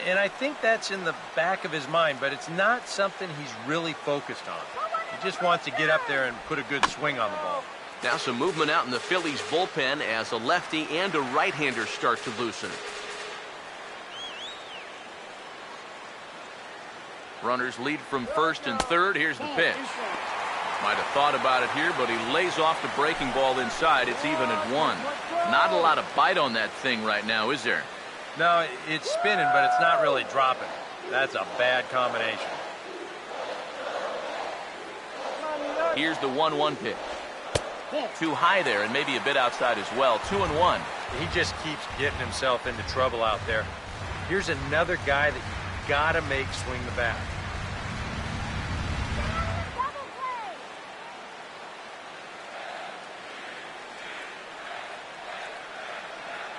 And I think that's in the back of his mind, but it's not something he's really focused on. He just wants to get up there and put a good swing on the ball. Now some movement out in the Phillies bullpen as a lefty and a right-hander start to loosen. Runners lead from first and third. Here's the pitch. Might have thought about it here, but he lays off the breaking ball inside. It's even at 1. Not a lot of bite on that thing right now, is there? No, it's spinning, but it's not really dropping. That's a bad combination. Here's the 1-1 pitch. Too high there and maybe a bit outside as well. 2-1. He just keeps getting himself into trouble out there. Here's another guy that you got to make swing the bat.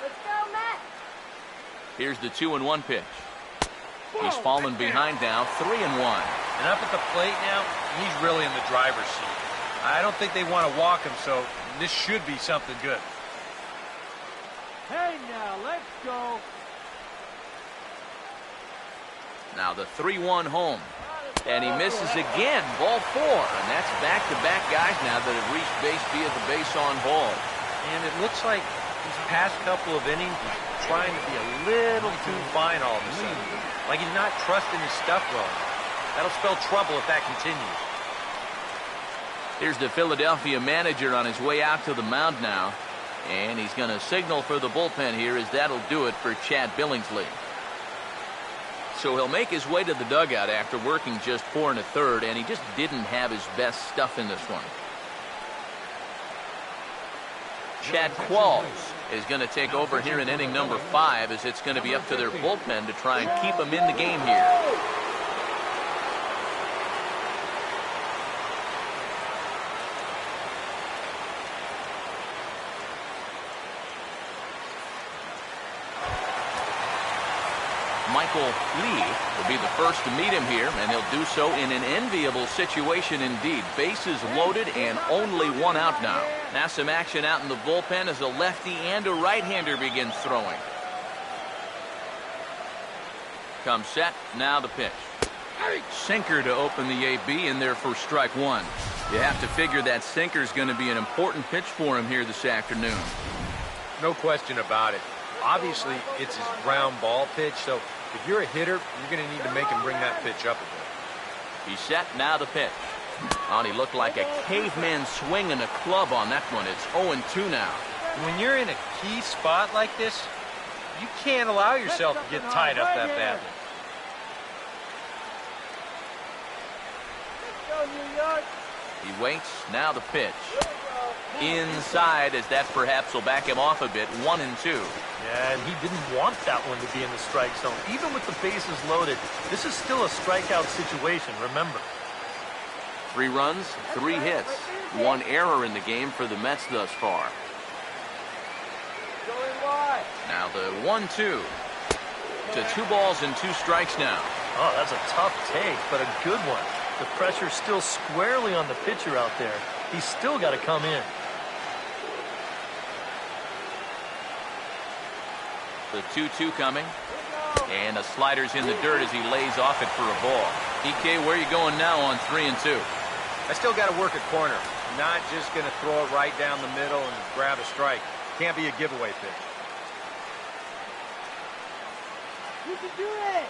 Let's go, Matt. Here's the 2-1 pitch. He's fallen behind now, 3-1. And up at the plate now, he's really in the driver's seat. I don't think they want to walk him, so this should be something good. Hey now, let's go. Now the 3-1 home. And he misses again, ball 4. And that's back-to-back guys now that have reached base via the base on ball. And it looks like these past couple of innings, he's trying to be a little too fine all of a sudden. Like he's not trusting his stuff well enough. That'll spell trouble if that continues. Here's the Philadelphia manager on his way out to the mound now. And he's going to signal for the bullpen here, as that'll do it for Chad Billingsley. So he'll make his way to the dugout after working just 4 1/3, and he just didn't have his best stuff in this one. Chad Qualls is going to take over here in inning number 5, as it's going to be up to their bullpen to try and keep him in the game here. Michael Lee will be the first to meet him here, and he'll do so in an enviable situation indeed. Bases loaded and only 1 out now. Now some action out in the bullpen as a lefty and a right-hander begins throwing. Comes set, now the pitch. Sinker to open the AB in there for strike 1. You have to figure that sinker is going to be an important pitch for him here this afternoon. No question about it. Obviously, it's his ground ball pitch, so if you're a hitter, you're going to need to make him bring that pitch up a bit. He's set, now the pitch. Oh, he looked like a caveman swinging a club on that one. It's 0-2 now. When you're in a key spot like this, you can't allow yourself to get tied up that badly. Let's go, New York. He waits, now the pitch. Inside, as that perhaps will back him off a bit, 1-2. Yeah, and he didn't want that one to be in the strike zone. Even with the bases loaded, this is still a strikeout situation, remember. 3 runs, 3 hits. 1 error in the game for the Mets thus far. Going wide. Now the 1-2. To 2 balls and 2 strikes now. Oh, that's a tough take, but a good one. The pressure's still squarely on the pitcher out there. He's still got to come in. The 2-2 coming. And a slider's in the dirt as he lays off it for a ball. EK, where are you going now on 3-2? I still got to work at corner. I'm not just going to throw it right down the middle and grab a strike. Can't be a giveaway pitch. You can do it.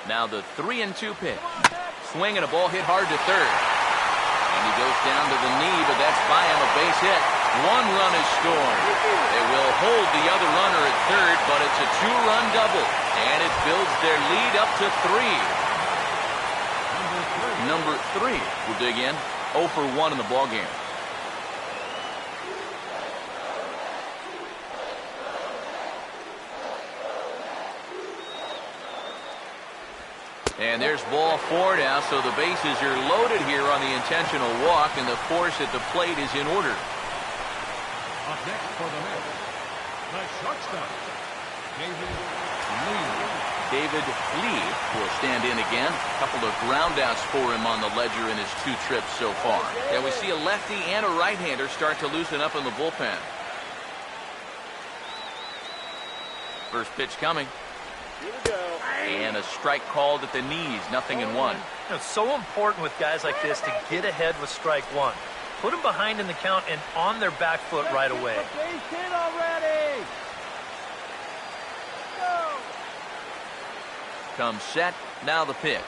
Now the 3-2 pitch. Swing and a ball hit hard to third. And he goes down to the knee, but that's by him, a base hit. 1 run is scored. They will hold the other runner at third, but it's a 2-run double. And it builds their lead up to 3. Number 3 will dig in. 0 for 1 in the ballgame. And there's ball 4 now, so the bases are loaded here on the intentional walk, and the force at the plate is in order. Up next for the Mets, the shortstop, David Lee. David Lee will stand in again. A couple of groundouts for him on the ledger in his 2 trips so far. And we see a lefty and a right-hander start to loosen up in the bullpen. First pitch coming. Here we go. And a strike called at the knees, 0-1. It's so important with guys like this to get ahead with strike 1. Put them behind in the count and on their back foot right away. Base hit already. Let's go. Comes set, now the pitch.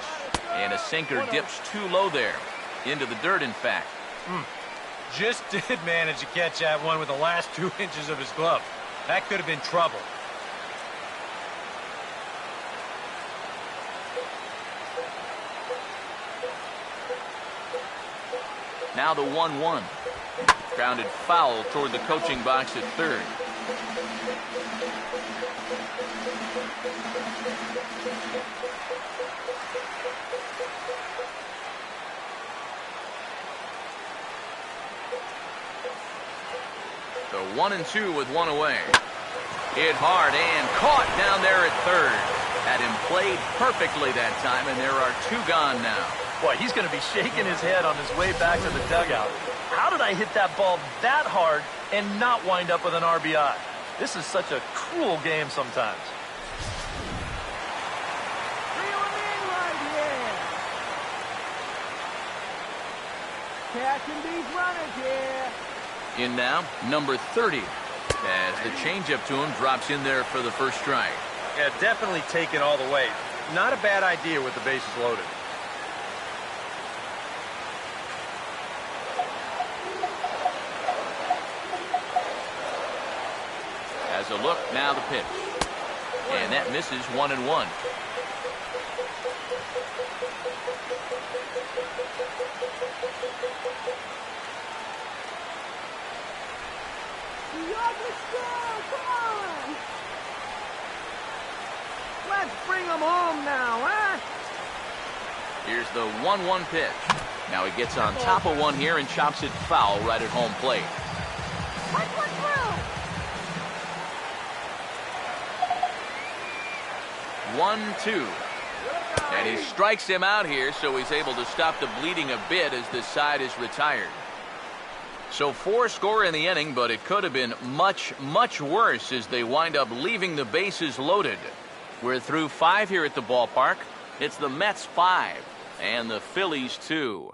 And a sinker dips too low there. Into the dirt, in fact. Just did manage to catch that one with the last 2 inches of his glove. That could have been trouble. Now the 1-1. Grounded foul toward the coaching box at third. So 1-2 with 1 away. Hit hard and caught down there at third. Had him played perfectly that time, and there are 2 gone now. Boy, he's going to be shaking his head on his way back to the dugout. How did I hit that ball that hard and not wind up with an RBI? This is such a cruel game sometimes. Reel him in right here. Catching these runners here. In now, number 30. As the changeup to him drops in there for the first strike. Yeah, definitely taken all the way. Not a bad idea with the bases loaded. As a look, now the pitch. And that misses 1-1. Let's bring them home now, huh? Here's the 1-1 pitch. Now he gets on top of one here and chops it foul right at home plate. Punch one through. 1-2. And he strikes him out here, so he's able to stop the bleeding a bit as this side is retired. So 4 score in the inning, but it could have been much, much worse as they wind up leaving the bases loaded. We're through 5 here at the ballpark. It's the Mets 5 and the Phillies 2.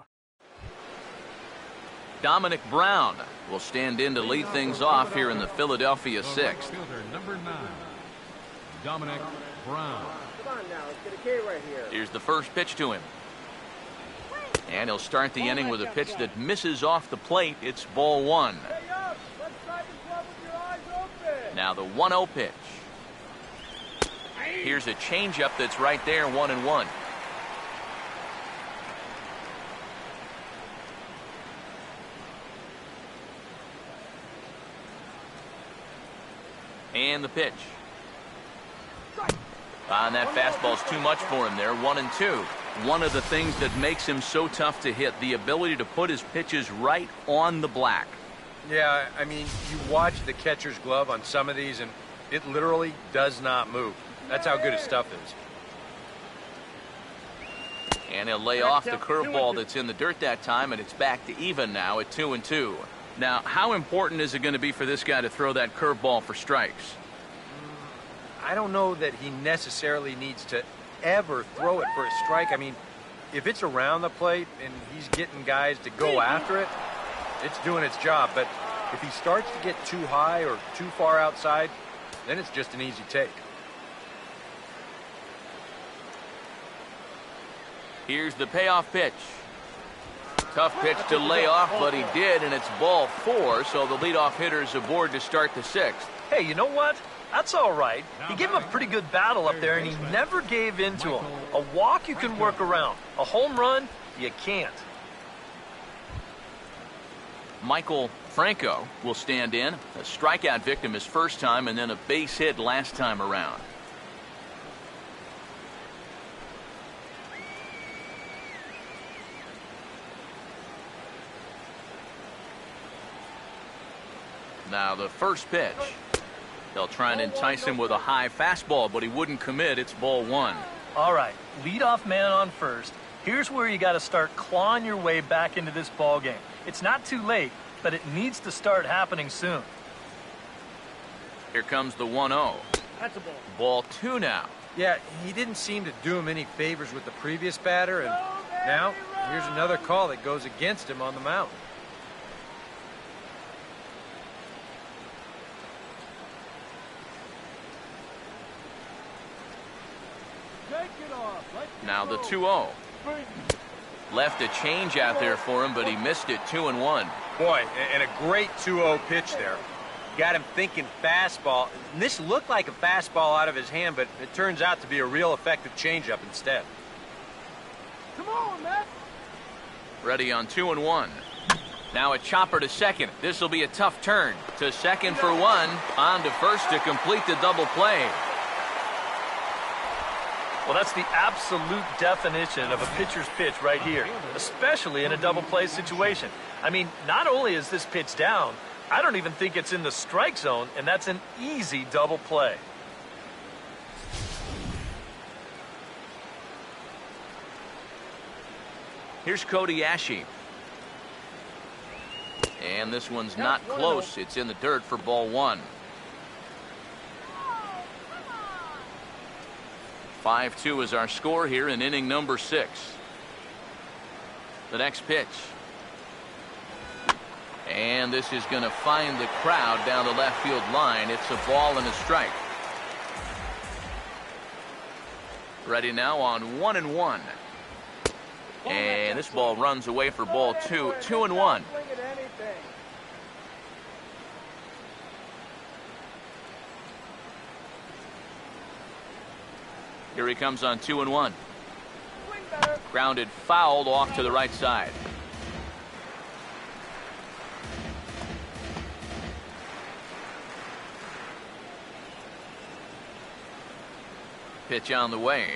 Dominic Brown will stand in to lead things off here in the Philadelphia 6th. Fielder number 9, Dominic Brown. Come on now, let's get a K right here. Here's the first pitch to him. And he'll start the inning with a pitch that misses off the plate. It's ball 1. Hey, up! Let's strike the club with your eyes open! Now the 1-0 pitch. Here's a changeup that's right there, 1-1. And the pitch. And that fastball's too much for him there, 1-2. One of the things that makes him so tough to hit, the ability to put his pitches right on the black. Yeah, I mean, you watch the catcher's glove on some of these, and it literally does not move. That's how good his stuff is. And he'll lay off the curveball that's in the dirt that time, and it's back to even now at 2-2. Now, how important is it going to be for this guy to throw that curveball for strikes? I don't know that he necessarily needs to ever throw it for a strike. I mean, if it's around the plate and he's getting guys to go after it, it's doing its job. But if he starts to get too high or too far outside, then it's just an easy take. Here's the payoff pitch. Tough pitch to lay off, but he did, and it's ball 4, so the leadoff hitter is aboard to start the 6th. Hey, you know what? That's all right. He gave him a pretty good battle up there, and he never gave in to him. A walk you can work around. A home run, you can't. Michael Franco will stand in. A strikeout victim his first time, and then a base hit last time around. Now the first pitch. They'll try and entice him with a high fastball, but he wouldn't commit. It's ball 1. All right, leadoff man on first. Here's where you got to start clawing your way back into this ball game. It's not too late, but it needs to start happening soon. Here comes the 1-0. That's a ball. Ball 2 now. Yeah, he didn't seem to do him any favors with the previous batter, and now here's another call that goes against him on the mound. Now the 2-0. Left a change out there for him, but he missed it. 2-1. Boy, and a great 2-0 pitch there. Got him thinking fastball. And this looked like a fastball out of his hand, but it turns out to be a real effective changeup instead. Come on, Matt. Ready on 2-1. Now a chopper to second. This will be a tough turn. To second for 1. On to first to complete the double play. Well, that's the absolute definition of a pitcher's pitch right here, especially in a double play situation. I mean, not only is this pitch down, I don't even think it's in the strike zone, and that's an easy double play. Here's Cody Ashe. And this one's not close. It's in the dirt for ball one. 5-2 is our score here in inning number 6. The next pitch. And this is going to find the crowd down the left field line. It's a ball and a strike. Ready now on 1-1. And this ball runs away for ball 2. 2-1. Here he comes on 2-1. Grounded fouled off to the right side. Pitch on the way.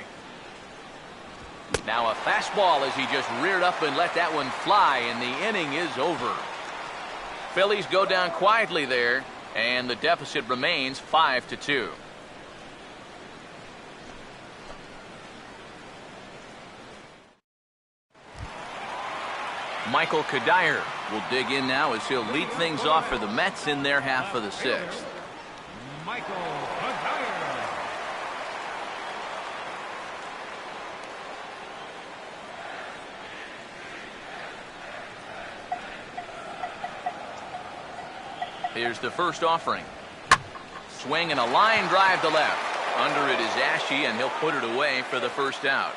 Now a fastball as he just reared up and let that one fly, and the inning is over. Phillies go down quietly there, and the deficit remains 5-2. Michael Kadire will dig in now as he'll lead things off for the Mets in their half of the 6th. Michael Kadire. Here's the first offering. Swing and a line drive to left. Under it is Ashe, and he'll put it away for the first out.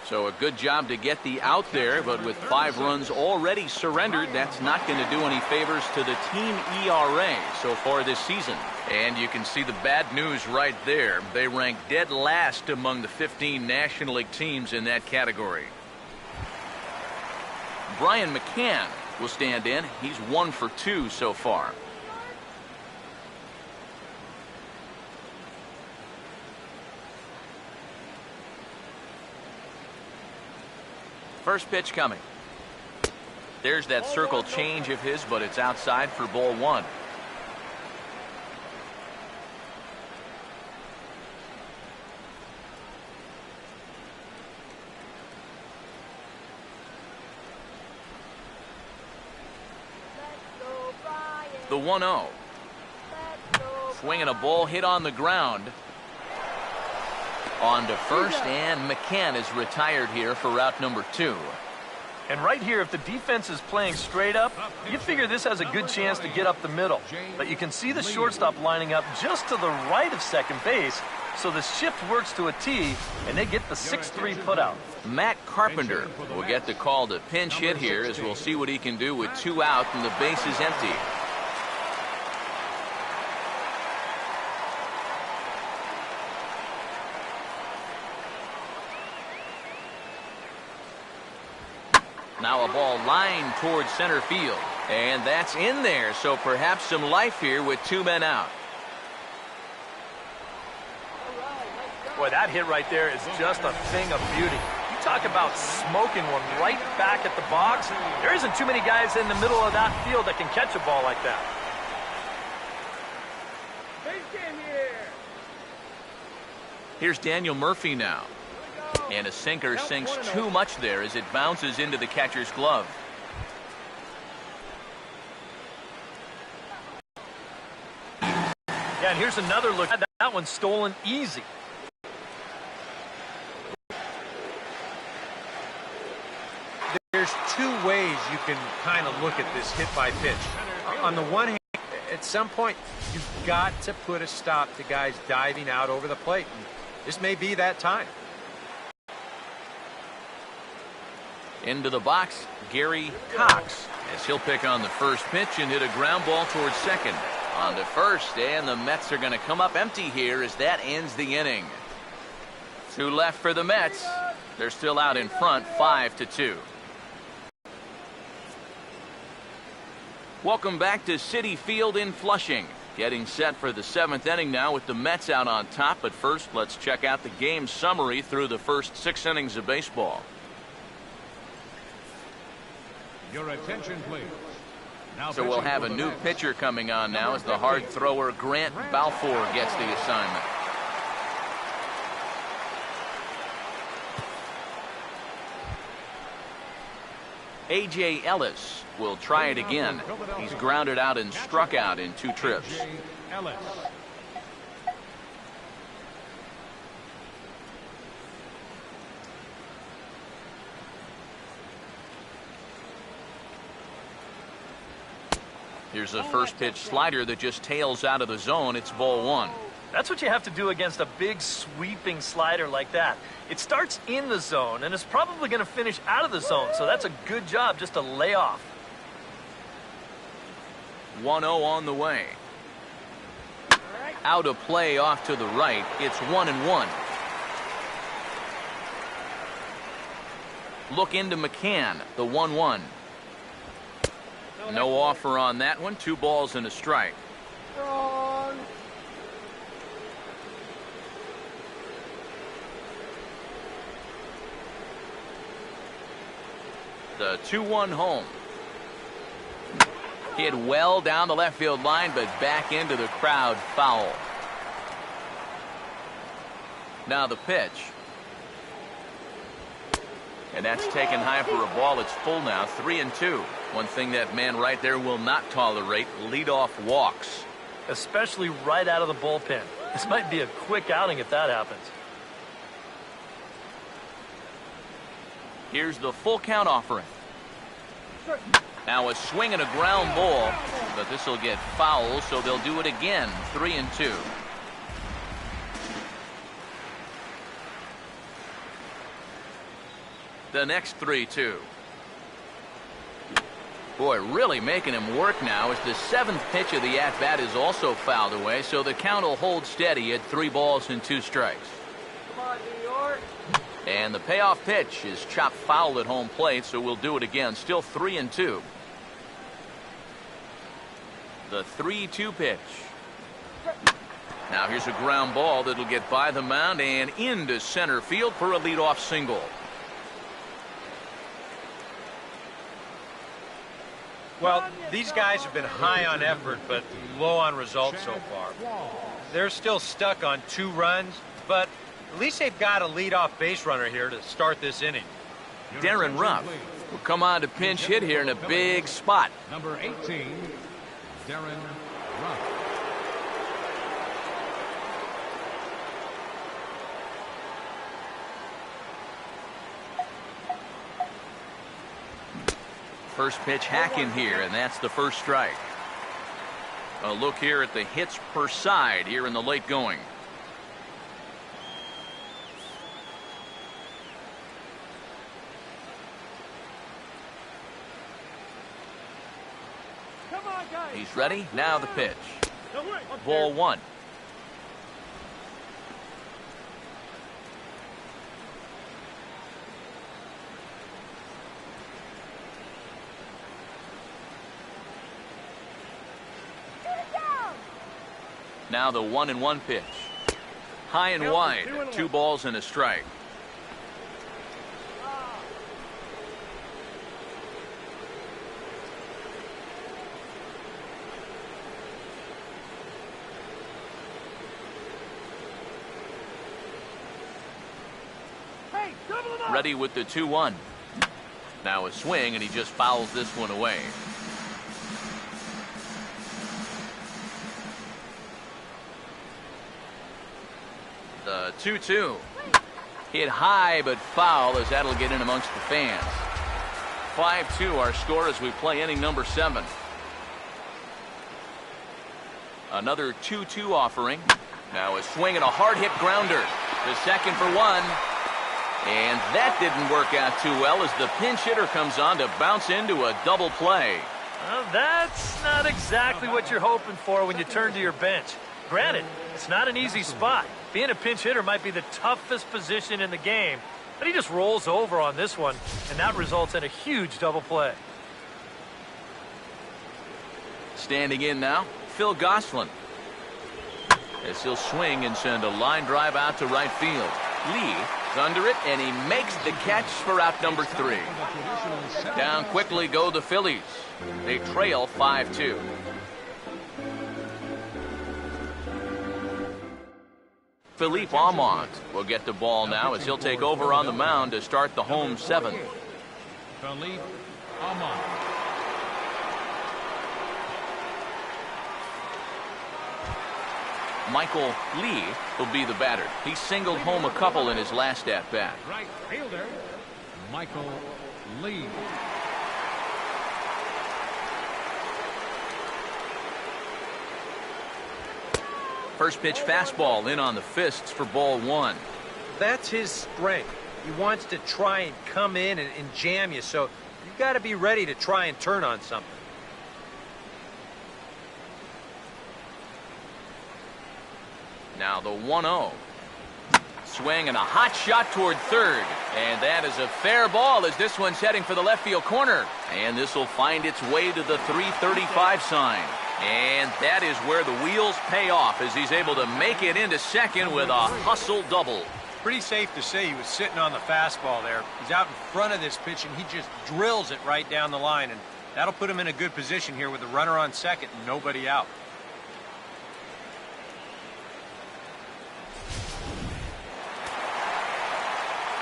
So a good job to get the out there, but with 5 runs already surrendered, that's not going to do any favors to the team ERA so far this season. And you can see the bad news right there. They rank dead last among the 15 National League teams in that category. Brian McCann will stand in. He's 1 for 2 so far. First pitch coming. There's that circle change of his, but it's outside for ball 1. The 1-0. Swinging a ball hit on the ground. On to first, and McCann is retired here for route number 2. And right here, if the defense is playing straight up, you figure this has a good chance to get up the middle. But you can see the shortstop lining up just to the right of second base, so the shift works to a T, and they get the 6-3 putout. Matt Carpenter will get the call to pinch hit here, as we'll see what he can do with 2 out and the base is empty. Now a ball lined towards center field, and that's in there, so perhaps some life here with 2 men out. Boy, that hit right there is just a thing of beauty. You talk about smoking one right back at the box. There isn't too many guys in the middle of that field that can catch a ball like that. Here's Daniel Murphy now. And a sinker sinks too much there as it bounces into the catcher's glove. Yeah, and here's another look. That one's stolen easy. There's 2 ways you can kind of look at this hit by pitch. On the one hand, at some point, you've got to put a stop to guys diving out over the plate. And this may be that time. Into the box, Gary Cox, as he'll pick on the first pitch and hit a ground ball towards second. On to first, and the Mets are going to come up empty here as that ends the inning. 2 left for the Mets. They're still out in front, 5-2. Welcome back to Citi Field in Flushing. Getting set for the 7th inning now with the Mets out on top. But first, let's check out the game summary through the first 6 innings of baseball. Your attention, please. Now So we'll have a new pitcher coming on now as the hard thrower Grant Balfour gets the assignment. A.J. Ellis will try it again. He's grounded out and struck out in 2 trips. A.J. Ellis. Here's a first pitch slider that just tails out of the zone. It's ball 1. That's what you have to do against a big sweeping slider like that. It starts in the zone and is probably going to finish out of the zone, so that's a good job just to lay off. 1-0 on the way. Out of play off to the right. It's 1-1. Look into McCann, the 1-1. No offer on that one. 2 balls and a strike. Wrong. The 2-1 home. Hit well down the left field line, but back into the crowd, foul. Now the pitch. And that's taken high for a ball. It's full now, 3-2. One thing that man right there will not tolerate, leadoff walks. Especially right out of the bullpen. This might be a quick outing if that happens. Here's the full count offering. Now a swing and a ground ball, but this will get foul, so they'll do it again, 3-2. The next 3-2. Boy, really making him work now as the 7th pitch of the at-bat is also fouled away, so the count will hold steady at 3 balls and 2 strikes. Come on, New York. And the payoff pitch is chopped foul at home plate, so we'll do it again. Still 3-2. The 3-2 pitch. Now here's a ground ball that'll get by the mound and into center field for a leadoff single. Well, these guys have been high on effort, but low on results so far. They're still stuck on 2 runs, but at least they've got a leadoff base runner here to start this inning. Darren Ruff will come on to pinch hit here in a big spot. Number 18, Darren Ruff. First pitch hack in here, and that's the first strike. A look here at the hits per side here in the late going. Come on, guys. He's ready. Now the pitch. Ball 1. Now the 1-1 pitch. High and wide. 2 balls and a strike. Hey, double him up. Ready with the 2-1. Now a swing, and he just fouls this one away. The 2-2. Hit high but foul, as that'll get in amongst the fans. 5-2 our score as we play inning number 7. Another 2-2 offering. Now a swing and a hard hit grounder. The second for 1. And that didn't work out too well as the pinch hitter comes on to bounce into a double play. Well, that's not exactly what you're hoping for when you turn to your bench. Granted, it's not an easy spot. Being a pinch hitter might be the toughest position in the game, but he just rolls over on this one, and that results in a huge double play. Standing in now, Phil Gosselin. As he'll swing and send a line drive out to right field. Lee is under it, and he makes the catch for out number 3. Down quickly go the Phillies. They trail 5-2. Philippe Aumont will get the ball now as he'll take over on the mound to start the home 7th. Philippe Amon. Michael Lee will be the batter. He singled home a couple in his last at-bat. Right fielder, Michael Lee. First pitch fastball in on the fists for ball one. That's his strength. He wants to try and come in and jam you, so you got to be ready to try and turn on something. Now the 1-0. Swing and a hot shot toward third. And that is a fair ball as this one's heading for the left field corner. And this will find its way to the 335 sign. And that is where the wheels pay off as he's able to make it into second with a hustle double. Pretty safe to say he was sitting on the fastball there. He's out in front of this pitch, and he just drills it right down the line. And that'll put him in a good position here with the runner on second and nobody out.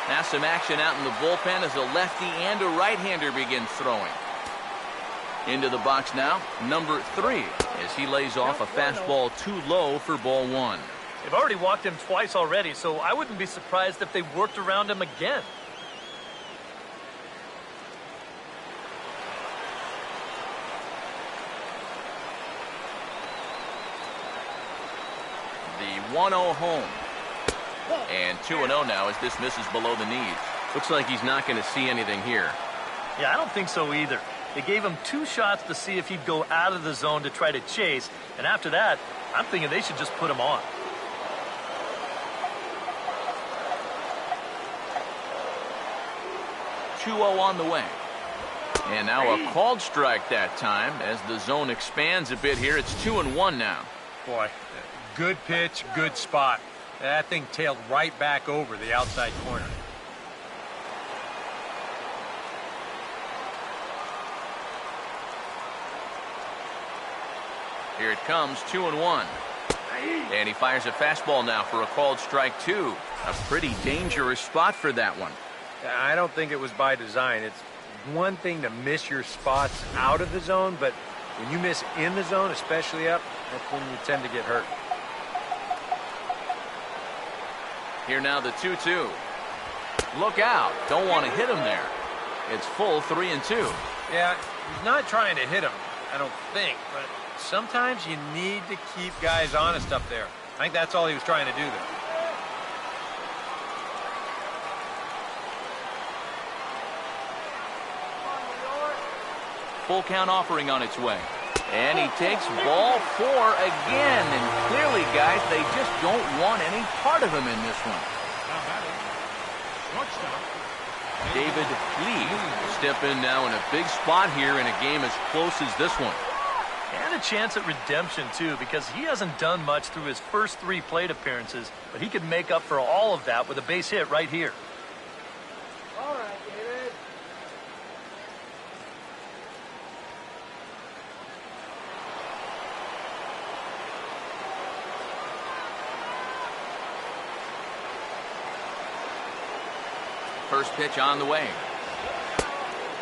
Now some action out in the bullpen as a lefty and a right-hander begin throwing. Into the box now, number 3, as he lays off a fastball too low for ball one. They've already walked him twice already, so I wouldn't be surprised if they worked around him again. The 1-0 home. And 2-0 now as this misses below the knees. Looks like he's not going to see anything here. Yeah, I don't think so either. They gave him 2 shots to see if he'd go out of the zone to try to chase, and after that, I'm thinking they should just put him on. On the way. And now a called strike that time as the zone expands a bit here. It's 2-1 now. Boy, good pitch, good spot. That thing tailed right back over the outside corner. Here it comes, 2-1. And he fires a fastball now for a called strike 2. A pretty dangerous spot for that one. I don't think it was by design. It's one thing to miss your spots out of the zone, but when you miss in the zone, especially up, that's when you tend to get hurt. Here now the 2-2. Look out. Don't want to hit him there. It's full 3-2. Yeah, he's not trying to hit him, I don't think, but sometimes you need to keep guys honest up there. I think that's all he was trying to do there. Full count offering on its way. And he takes ball 4 again. And clearly, guys, they just don't want any part of him in this one. Now batting, shortstop. David Lee step in now in a big spot here in a game as close as this one. And a chance at redemption, too, because he hasn't done much through his first 3 plate appearances, but he could make up for all of that with a base hit right here. All right, David. First pitch on the way.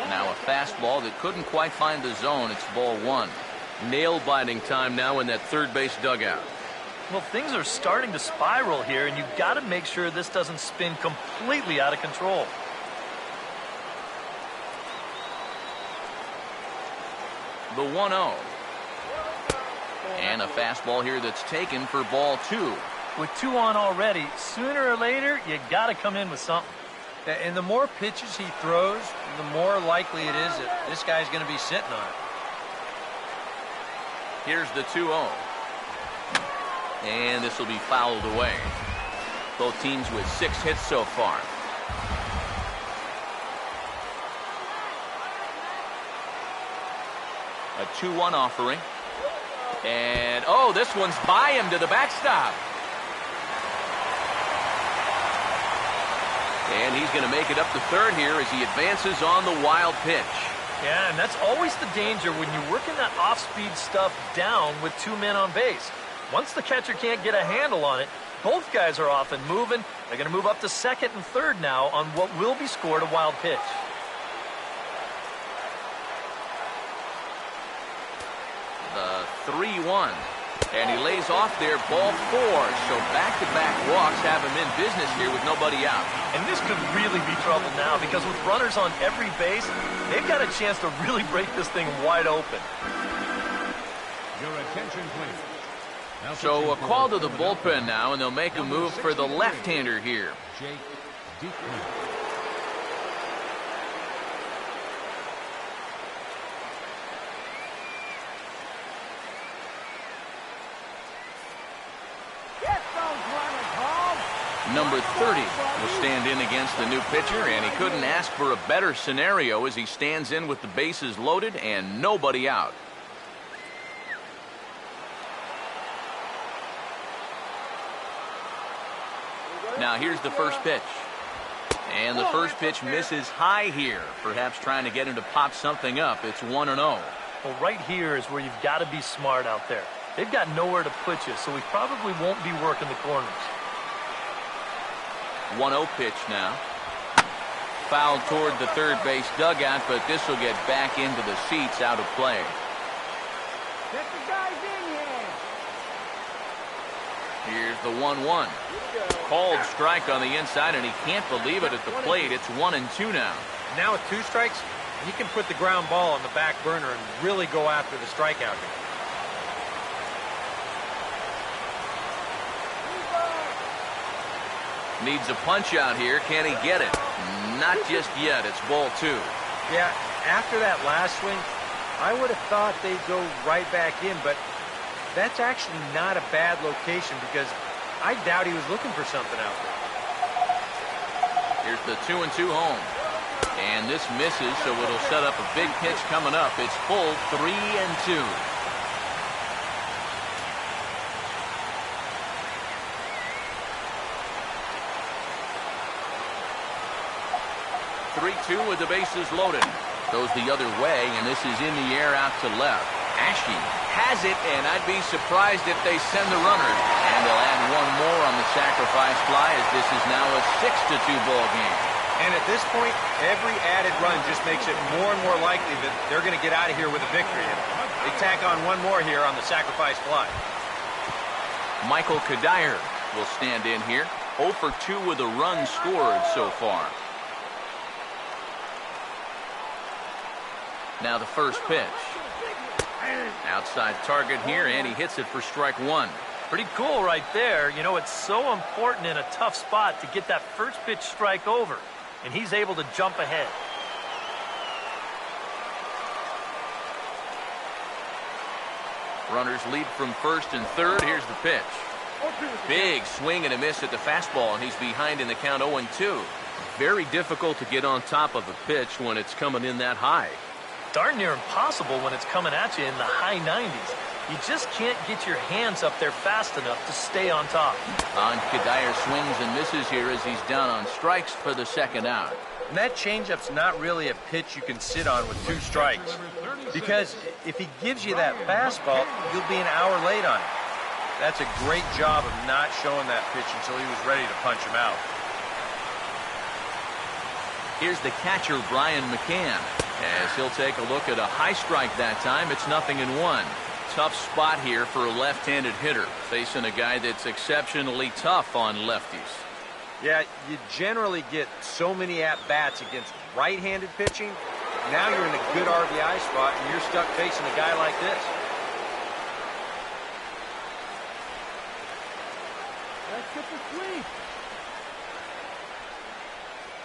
Now a fastball that couldn't quite find the zone. It's ball 1. Nail-biting time now in that third base dugout. Well, things are starting to spiral here, and you've got to make sure this doesn't spin completely out of control. The 1-0. And a fastball here that's taken for ball 2. With 2 on already, sooner or later, you got to come in with something. And the more pitches he throws, the more likely it is that this guy's going to be sitting on it. Here's the 2-0. And this will be fouled away. Both teams with 6 hits so far. A 2-1 offering. And, oh, this one's by him to the backstop. And he's going to make it up to third here as he advances on the wild pitch. Yeah, and that's always the danger when you're working that off-speed stuff down with 2 men on base. Once the catcher can't get a handle on it, both guys are off and moving. They're going to move up to second and third now on what will be scored a wild pitch. 3-1. And he lays off there, ball 4. So back-to-back walks have him in business here with nobody out. And this could really be trouble now because with runners on every base, they've got a chance to really break this thing wide open. Your attention, please. Now So a pitching call for to the bullpen now, and they'll make a move for the left-hander here. Jake Diekman. Get those runners home. Number 30 will stand in against the new pitcher, and he couldn't ask for a better scenario as he stands in with the bases loaded and nobody out. Now here's the first pitch. And the first pitch misses high here, perhaps trying to get him to pop something up. It's 1-0. Well, right here is where you've got to be smart out there. They've got nowhere to put you, so he probably won't be working the corners. 1-0 pitch now. Fouled toward the third base dugout, but this will get back into the seats, out of play. Get the guys in here. Here's the 1-1. Called strike on the inside, and he can't believe it at the plate. It's 1-2 now. Now with 2 strikes, he can put the ground ball on the back burner and really go after the strikeout here. Needs a punch out here. Can he get it? Not just yet. It's ball 2. Yeah, after that last swing, I would have thought they'd go right back in, but that's actually not a bad location because I doubt he was looking for something out there. Here's the 2-2 home. And this misses, so it'll set up a big pitch coming up. It's full 3-2. 3-2 with the bases loaded. Goes the other way, and this is in the air out to left. Ashe has it, and I'd be surprised if they send the runner. And they'll add one more on the sacrifice fly, as this is now a 6-2 ball game. And at this point, every added run just makes it more and more likely that they're going to get out of here with a victory. And they tack on one more here on the sacrifice fly. Michael Kadire will stand in here. 0 for 2 with a run scored so far. Now the first pitch. Outside target here, and he hits it for strike 1. Pretty cool right there. You know, it's so important in a tough spot to get that first pitch strike over, and he's able to jump ahead. Runners lead from first and third. Here's the pitch. Big swing and a miss at the fastball, and he's behind in the count 0-2. Very difficult to get on top of a pitch when it's coming in that high. Darn near impossible when it's coming at you in the high 90s. You just can't get your hands up there fast enough to stay on top. Kadire swings and misses here as he's down on strikes for the second out. And that changeup's not really a pitch you can sit on with 2 strikes. Because if he gives you that fastball, you'll be an hour late on it. That's a great job of not showing that pitch until he was ready to punch him out. Here's the catcher, Brian McCann, as he'll take a look at a high strike that time. It's 0-1. Tough spot here for a left-handed hitter, facing a guy that's exceptionally tough on lefties. Yeah, you generally get so many at-bats against right-handed pitching. Now you're in a good RBI spot, and you're stuck facing a guy like this. Let's get the sweep.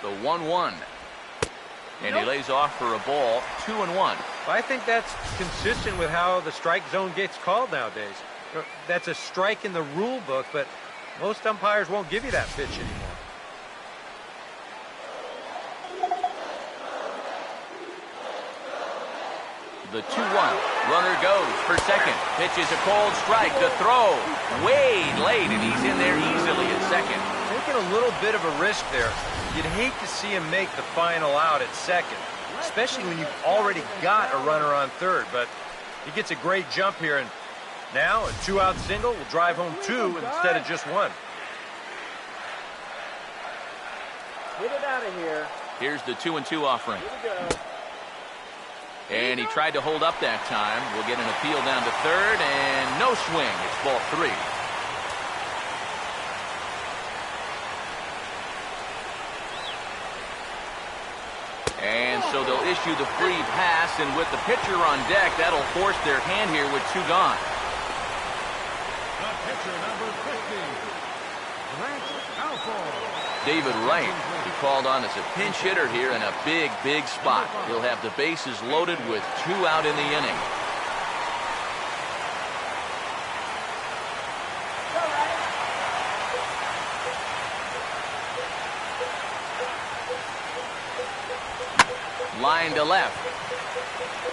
The 1-1. And he lays off for a ball, 2-1. I think that's consistent with how the strike zone gets called nowadays. That's a strike in the rule book, but most umpires won't give you that pitch anymore. The 2-1. Runner goes for second. Pitch is a cold strike. The throw way late, and he's in there easily at second. Taking a little bit of a risk there. You'd hate to see him make the final out at second, especially when you've already got a runner on third. But he gets a great jump here, and now a 2-out single will drive home 2 instead of just 1. Get it out of here. Here's the 2-2 offering. Here we go. And he tried to hold up that time. We'll get an appeal down to third, and no swing. It's ball 3. And so they'll issue the free pass, and with the pitcher on deck, that'll force their hand here with 2 gone. The pitcher, number 50, Grant Alford. David Wright, he called on as a pinch hitter here in a big, big spot. He'll have the bases loaded with 2 out in the inning. Line to left.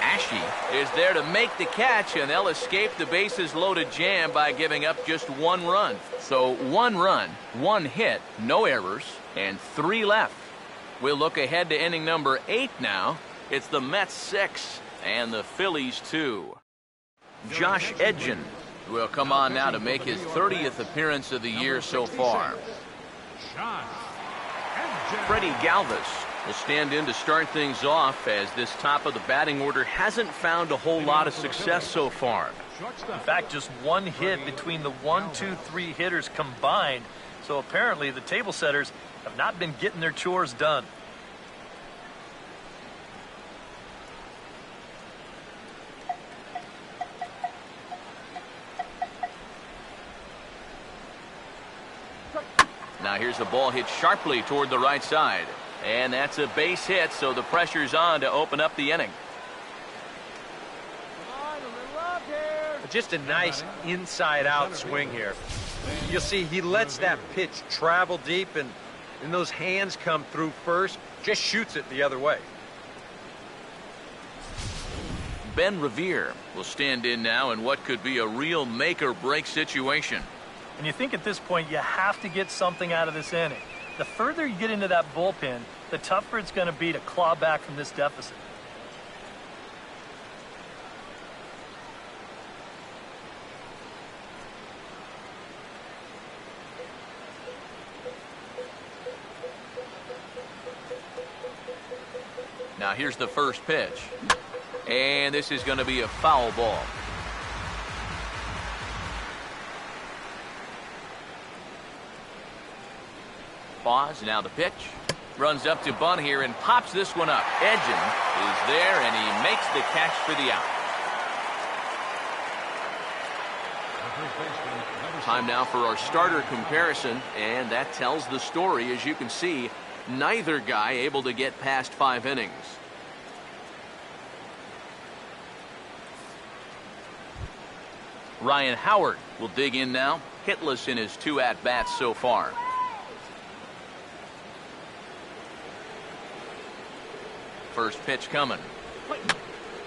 Ashe is there to make the catch, and they'll escape the bases loaded jam by giving up just 1 run. So 1 run, 1 hit, no errors, and 3 left. We'll look ahead to inning number 8 now. It's the Mets 6 and the Phillies 2. Josh Edgin will come on now to make his 30th appearance of the year so far. Freddie Galvis will stand in to start things off, as this top of the batting order hasn't found a whole lot of success so far. In fact, just 1 hit between the 1, 2, 3 hitters combined. So apparently the table setters have not been getting their chores done. Now here's a ball hit sharply toward the right side. And that's a base hit, so the pressure's on to open up the inning. Just a nice inside-out swing here. You'll see he lets that pitch travel deep, and those hands come through first, just shoots it the other way. Ben Revere will stand in now in what could be a real make-or-break situation. And you think at this point you have to get something out of this inning. The further you get into that bullpen, the tougher it's going to be to claw back from this deficit. Now here's the first pitch. And this is going to be a foul ball. Pause, now the pitch. Runs up to bunt here and pops this one up. Edgin is there, and he makes the catch for the out. Time now for our starter comparison, and that tells the story. As you can see, neither guy able to get past 5 innings. Ryan Howard will dig in now, hitless in his 2 at-bats so far. First pitch coming.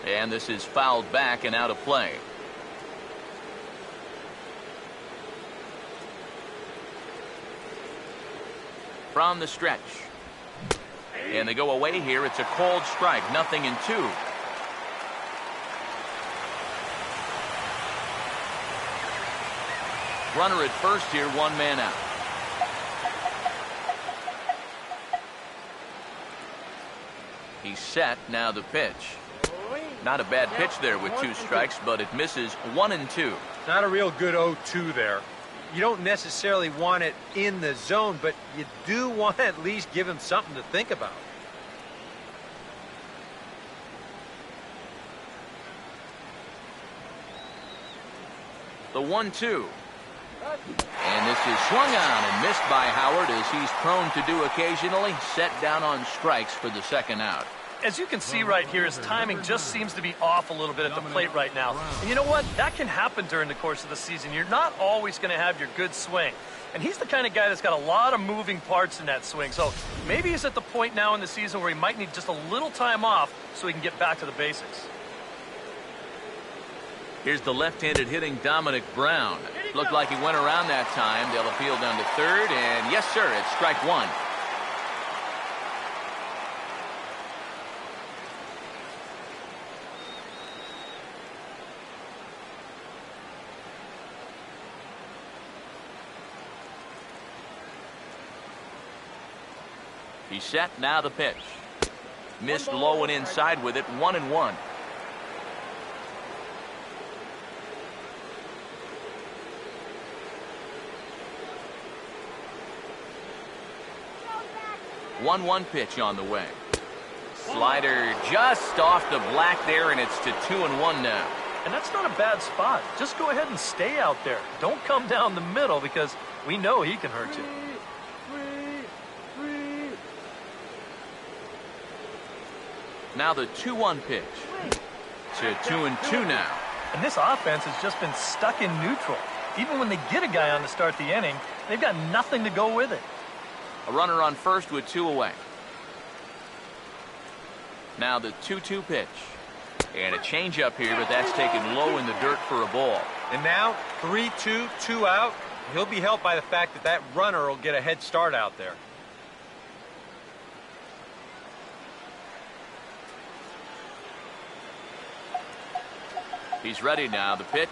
And this is fouled back and out of play. From the stretch. And they go away here. It's a cold strike. 0-2. Runner at first here, 1 man out. He's set, now the pitch. Not a bad pitch there with 2 strikes, but it misses 1-2. Not a real good 0-2 there. You don't necessarily want it in the zone, but you do want to at least give him something to think about. The 1-2. And this is swung on and missed by Howard, as he's prone to do occasionally. Set down on strikes for the second out. As you can see right here, his timing just seems to be off a little bit at the plate right now. And you know what? That can happen during the course of the season. You're not always going to have your good swing. And he's the kind of guy that's got a lot of moving parts in that swing. So maybe he's at the point now in the season where he might need just a little time off so he can get back to the basics. Here's the left-handed hitting Dominic Brown. Looked like he went around that time. They'll appeal down to third, and yes, sir, it's strike 1. He's set, now the pitch. Missed low and inside with it, 1-1. 1-1 pitch on the way. Slider just off the black there, and it's to 2-1 now. And that's not a bad spot. Just go ahead and stay out there. Don't come down the middle because we know he can hurt you. Now the 2-1 pitch. To 2-2 now. And this offense has just been stuck in neutral. Even when they get a guy on to start the inning, they've got nothing to go with it. A runner on first with 2 away. Now the 2-2 pitch. And a changeup here, but that's taken low in the dirt for a ball. And now 3-2, 2 out. He'll be helped by the fact that that runner will get a head start out there. He's ready now, the pitch.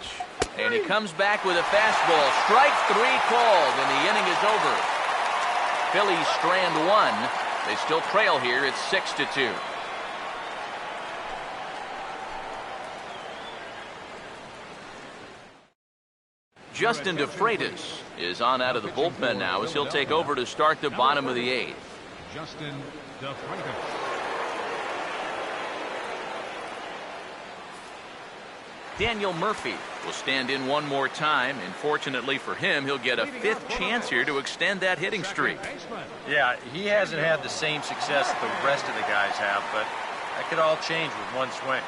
And he comes back with a fastball. Strike 3 called, and the inning is over. Phillies strand 1. They still trail here. It's 6-2. Justin DeFreitas is on out of the bullpen now as he'll take over to start the bottom of the 8th. Justin DeFreitas. Daniel Murphy will stand in one more time, and fortunately for him, he'll get a 5th chance here to extend that hitting streak. Yeah, he hasn't had the same success that the rest of the guys have, but that could all change with one swing.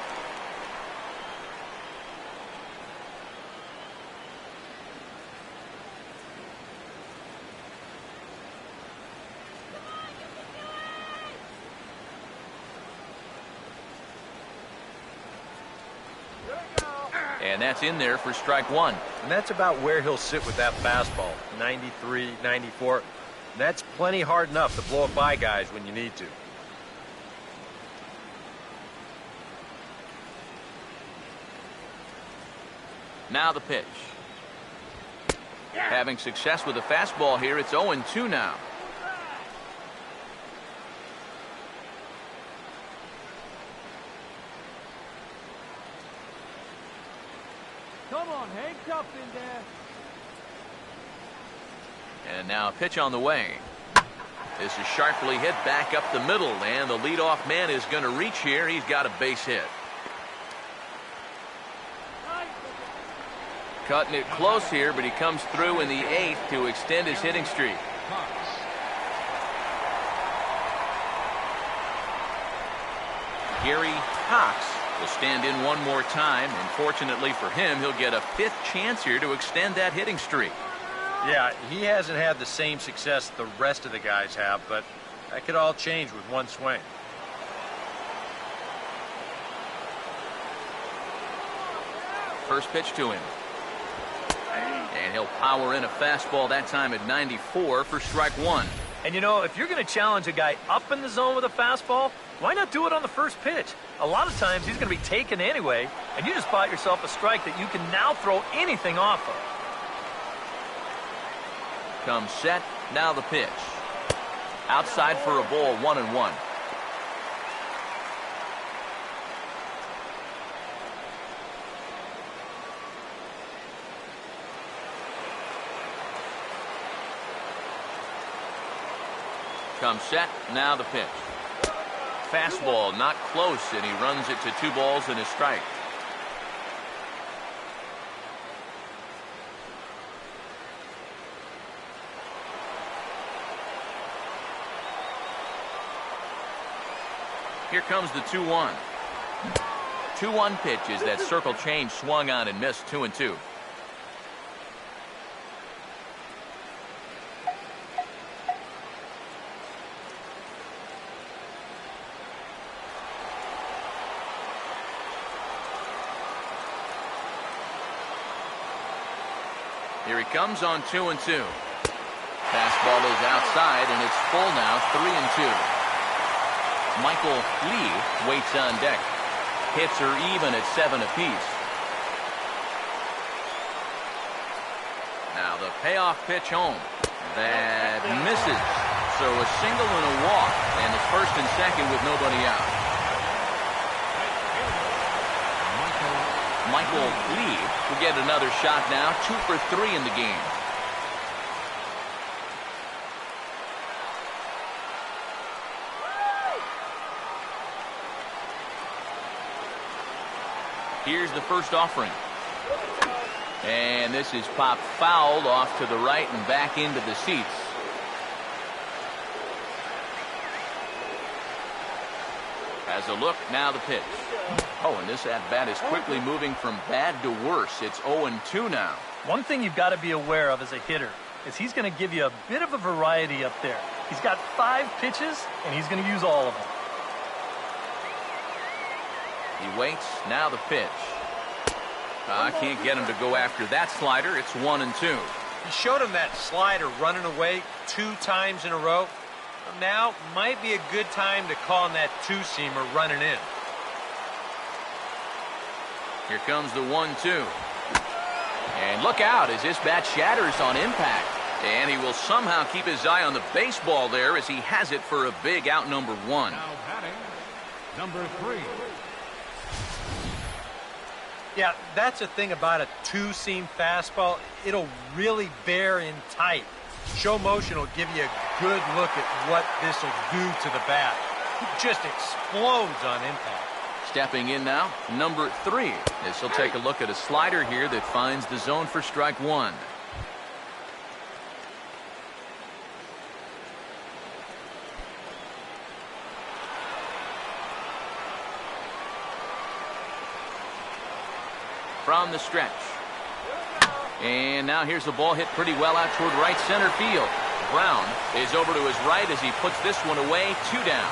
And that's in there for strike 1. And that's about where he'll sit with that fastball, 93, 94. That's plenty hard enough to blow it by guys when you need to. Now the pitch. Having success with the fastball here, it's 0-2 now. Come on, hang tough in there. And now a pitch on the way. This is sharply hit back up the middle, and the leadoff man is going to reach here. He's got a base hit. Cutting it close here, but he comes through in the 8th to extend his hitting streak. Gary Cox will stand in one more time, and fortunately for him, he'll get a 5th chance here to extend that hitting streak. Yeah, he hasn't had the same success the rest of the guys have, but that could all change with one swing. First pitch to him. And he'll power in a fastball that time at 94 for strike 1. And you know, if you're going to challenge a guy up in the zone with a fastball, why not do it on the first pitch? A lot of times he's going to be taken anyway, and you just bought yourself a strike that you can now throw anything off of. Comes set, now the pitch. Outside for a ball, 1-1. Comes set, now the pitch. Fastball not close, and he runs it to 2 balls and a strike. Here comes the 2-1. 2-1 pitch is that circle change swung on and missed. 2-2. Here he comes on 2-2. Fastball is outside, and it's full now, 3-2. Michael Lee waits on deck. Hits are even at 7 apiece. Now the payoff pitch home. That misses. So a single and a walk, and it's first and second with nobody out. Michael Lee will get another shot now, 2 for 3 in the game. Here's the first offering. And this is popped fouled off to the right and back into the seats. As a look, now the pitch. Oh, and this at-bat is quickly moving from bad to worse. It's 0-2 now. One thing you've got to be aware of as a hitter is he's going to give you a bit of a variety up there. He's got 5 pitches, and he's going to use all of them. He waits, now the pitch. I can't get him to go after that slider. It's 1-2. He showed him that slider running away 2 times in a row. Now might be a good time to call on that 2-seamer running in. Here comes the 1-2. And look out as this bat shatters on impact. And he will somehow keep his eye on the baseball there as he has it for a big out number 1. Now batting, number 3. Yeah, that's the thing about a 2-seam fastball. It'll really bear in tight. Show motion will give you a good look at what this will do to the bat. It just explodes on impact. Stepping in now, number 3. This will take a look at a slider here that finds the zone for strike 1. From the stretch. And now here's the ball hit pretty well out toward right center field. Brown is over to his right as he puts this one away, 2 down.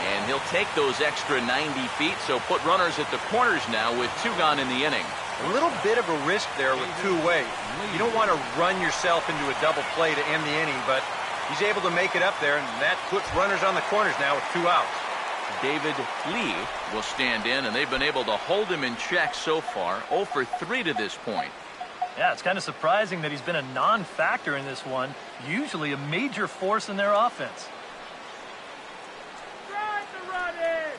And he'll take those extra 90 feet, so put runners at the corners now with 2 gone in the inning. A little bit of a risk there with 2 away. You don't want to run yourself into a double play to end the inning, but he's able to make it up there, and that puts runners on the corners now with 2 outs. David Lee will stand in, and they've been able to hold him in check so far, 0 for 3 to this point. Yeah, it's kind of surprising that he's been a non-factor in this one, usually a major force in their offense. Try to run it.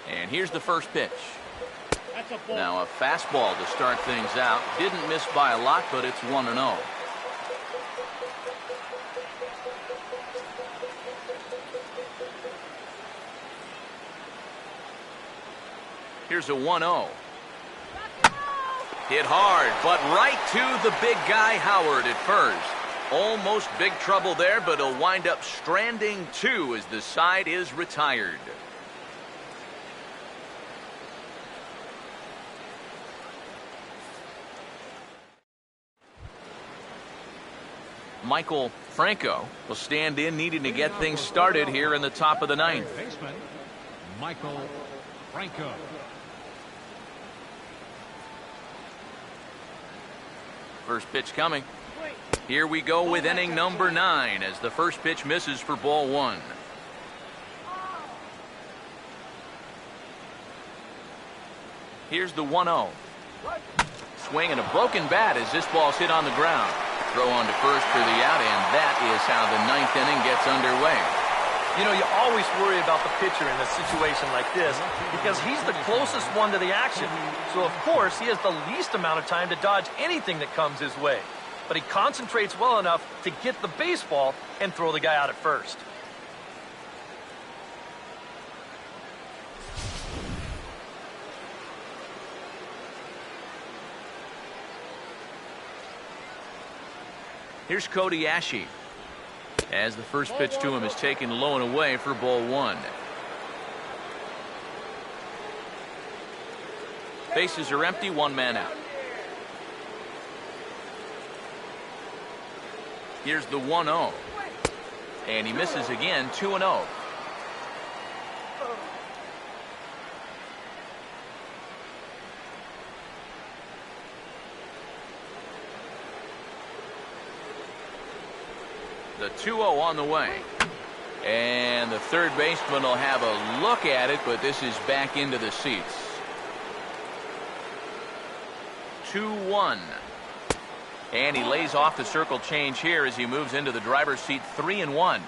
And here's the first pitch. That's a ball. Now a fastball to start things out. Didn't miss by a lot, but it's 1-0. Here's a 1-0. Hit hard, but right to the big guy Howard at first. Almost big trouble there, but he'll wind up stranding 2 as the side is retired. Michael Franco will stand in, needing to get things started here in the top of the 9th. Baseman, Michael Franco. First pitch coming. Here we go with inning number 9 as the first pitch misses for ball 1. Here's the 1-0. Swing and a broken bat as this ball's hit on the ground. Throw on to first for the out, and that is how the 9th inning gets underway. You know, you always worry about the pitcher in a situation like this because he's the closest one to the action. So, of course, he has the least amount of time to dodge anything that comes his way. But he concentrates well enough to get the baseball and throw the guy out at first. Here's Cody Ashe as the first pitch to him is taken low and away for ball 1. Bases are empty, 1 man out. Here's the 1-0. And he misses again, 2-0. The 2-0 on the way. And the third baseman will have a look at it, but this is back into the seats. 2-1. And he lays off the circle change here as he moves into the driver's seat, 3-1.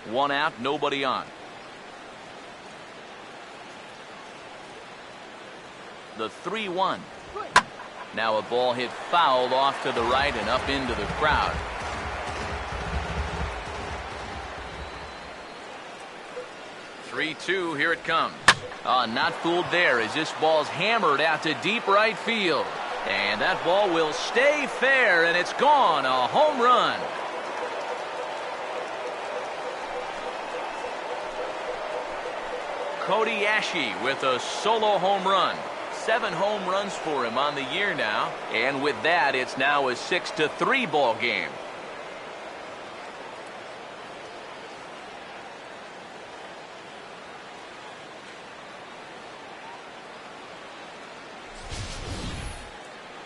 One out, nobody on. the 3-1. Now a ball hit foul off to the right and up into the crowd. Three-two, here it comes. Not fooled there as this ball's hammered out to deep right field. And that ball will stay fair, and it's gone. A home run. Cody Ashe with a solo home run. 7 home runs for him on the year now. And with that, it's now a 6-3 ball game.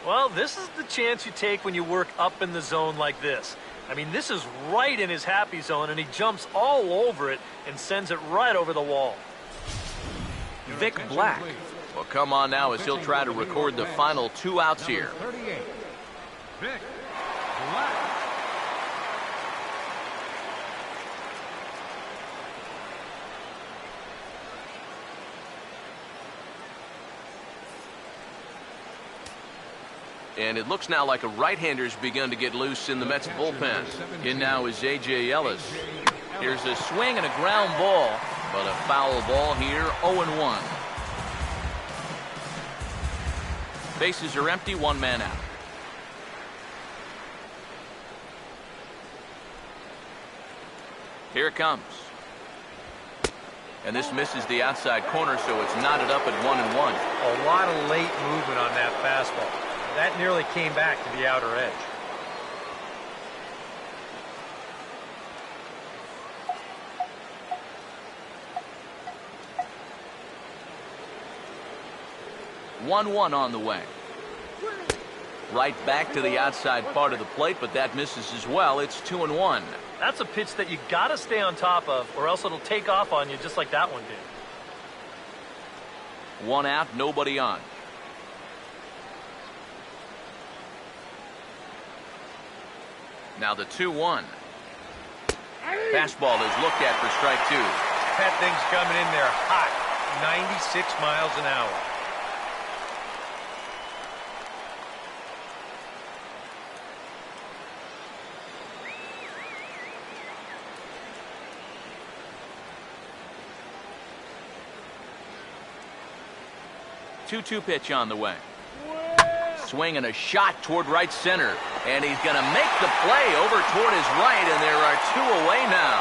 Well, this is the chance you take when you work up in the zone like this. I mean, this is right in his happy zone, and he jumps all over it and sends it right over the wall. Vic Black will come on now as he'll try to record the final 2 outs here. 38. Vic Black. And it looks now like a right-hander's begun to get loose in the Mets bullpen. In now is A.J. Ellis. Here's a swing and a ground ball, but a foul ball here, 0-1. Bases are empty, 1 man out. Here it comes. And this misses the outside corner, so it's knotted up at 1-1. A lot of late movement on that fastball. That nearly came back to the outer edge. One on the way. Right back to the outside part of the plate, but that misses as well. It's 2-1. That's a pitch that you got to stay on top of, or else it'll take off on you just like that one did. 1 out, nobody on. Now the 2-1. Fastball is looked at for strike 2. That thing's coming in there hot. 96 miles an hour. Two pitch on the way. Swing and a shot toward right center. And he's going to make the play over toward his right, and there are 2 away now.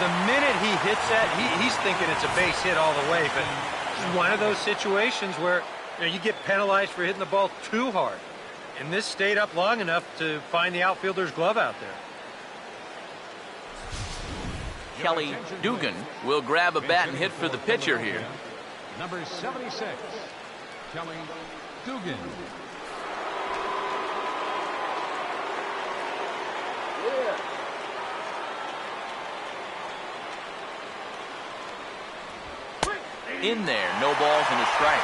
The minute he hits that, he's thinking it's a base hit all the way, but it's one of those situations where you get penalized for hitting the ball too hard. And this stayed up long enough to find the outfielder's glove out there. Kelly Dugan will grab a bat and hit for the pitcher here. Number 76, Kelly Dugan. In there, no balls and a strike.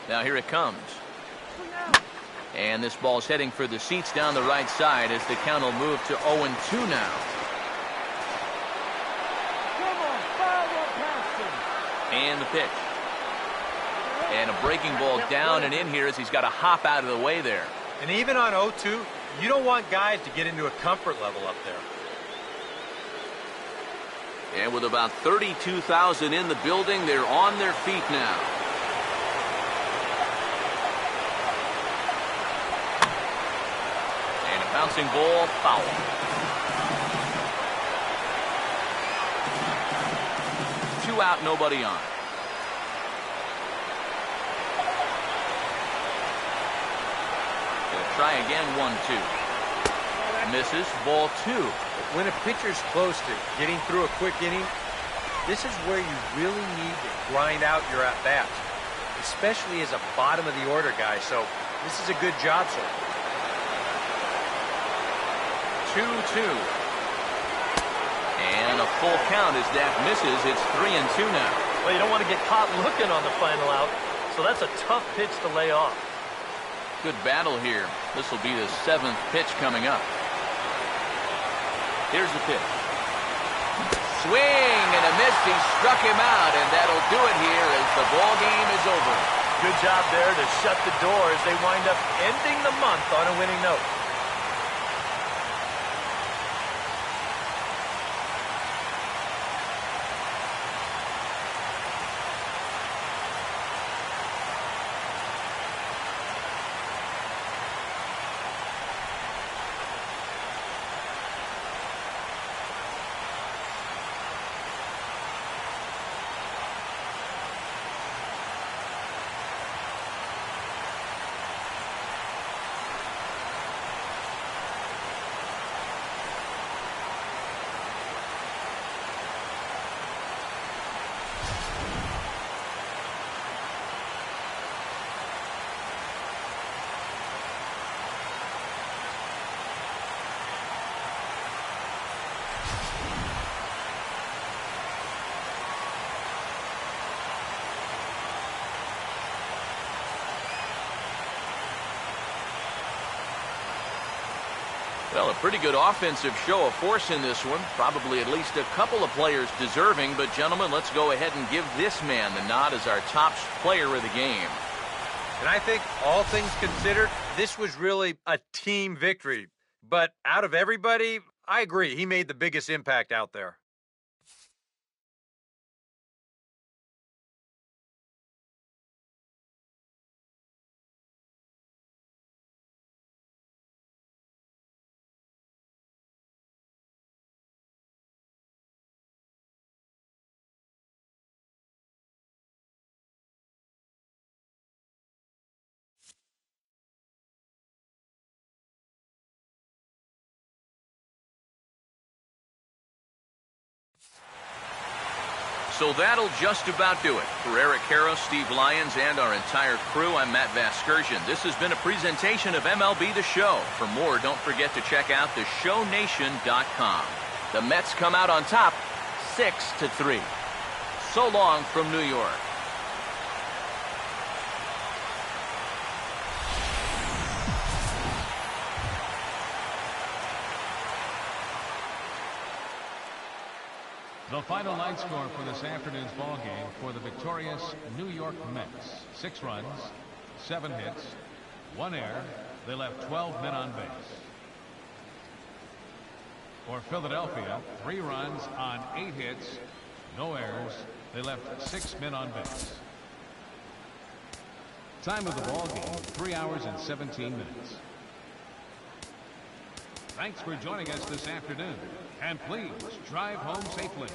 Now here it comes. And this ball's heading for the seats down the right side as the count will move to 0-2 now. And the pitch. And a breaking ball down and in here as he's got to hop out of the way there. And even on 0-2, you don't want guys to get into a comfort level up there. And with about 32,000 in the building, they're on their feet now. And a bouncing ball, foul. Two out, nobody on. They'll try again, 1-2. Misses, ball 2. When a pitcher's close to getting through a quick inning, this is where you really need to grind out your at-bats, especially as a bottom-of-the-order guy. So this is a good job, sir. 2-2. And a full count as that misses. It's 3-2 now. Well, you don't want to get caught looking on the final out, So that's a tough pitch to lay off. Good battle here. This will be the 7th pitch coming up. Here's the pitch. Swing and a miss. He struck him out, and that'll do it here as the ball game is over. Good job there to shut the door as they wind up ending the month on a winning note. Well, a pretty good offensive show of force in this one. Probably at least a couple of players deserving. But, gentlemen, let's go ahead and give this man the nod as our top player of the game. And I think, all things considered, this was really a team victory. But out of everybody, I agree. He made the biggest impact out there. So that'll just about do it. For Eric Harrow, Steve Lyons, and our entire crew, I'm Matt Vasgersian. This has been a presentation of MLB The Show. For more, don't forget to check out theshownation.com. The Mets come out on top, 6-3. So long from New York. The final line score for this afternoon's ball game for the victorious New York Mets: 6 runs, 7 hits, 1 error. They left 12 men on base. For Philadelphia, 3 runs on 8 hits, no errors. They left 6 men on base. Time of the ball game, 3 hours and 17 minutes. Thanks for joining us this afternoon, and please drive home safely.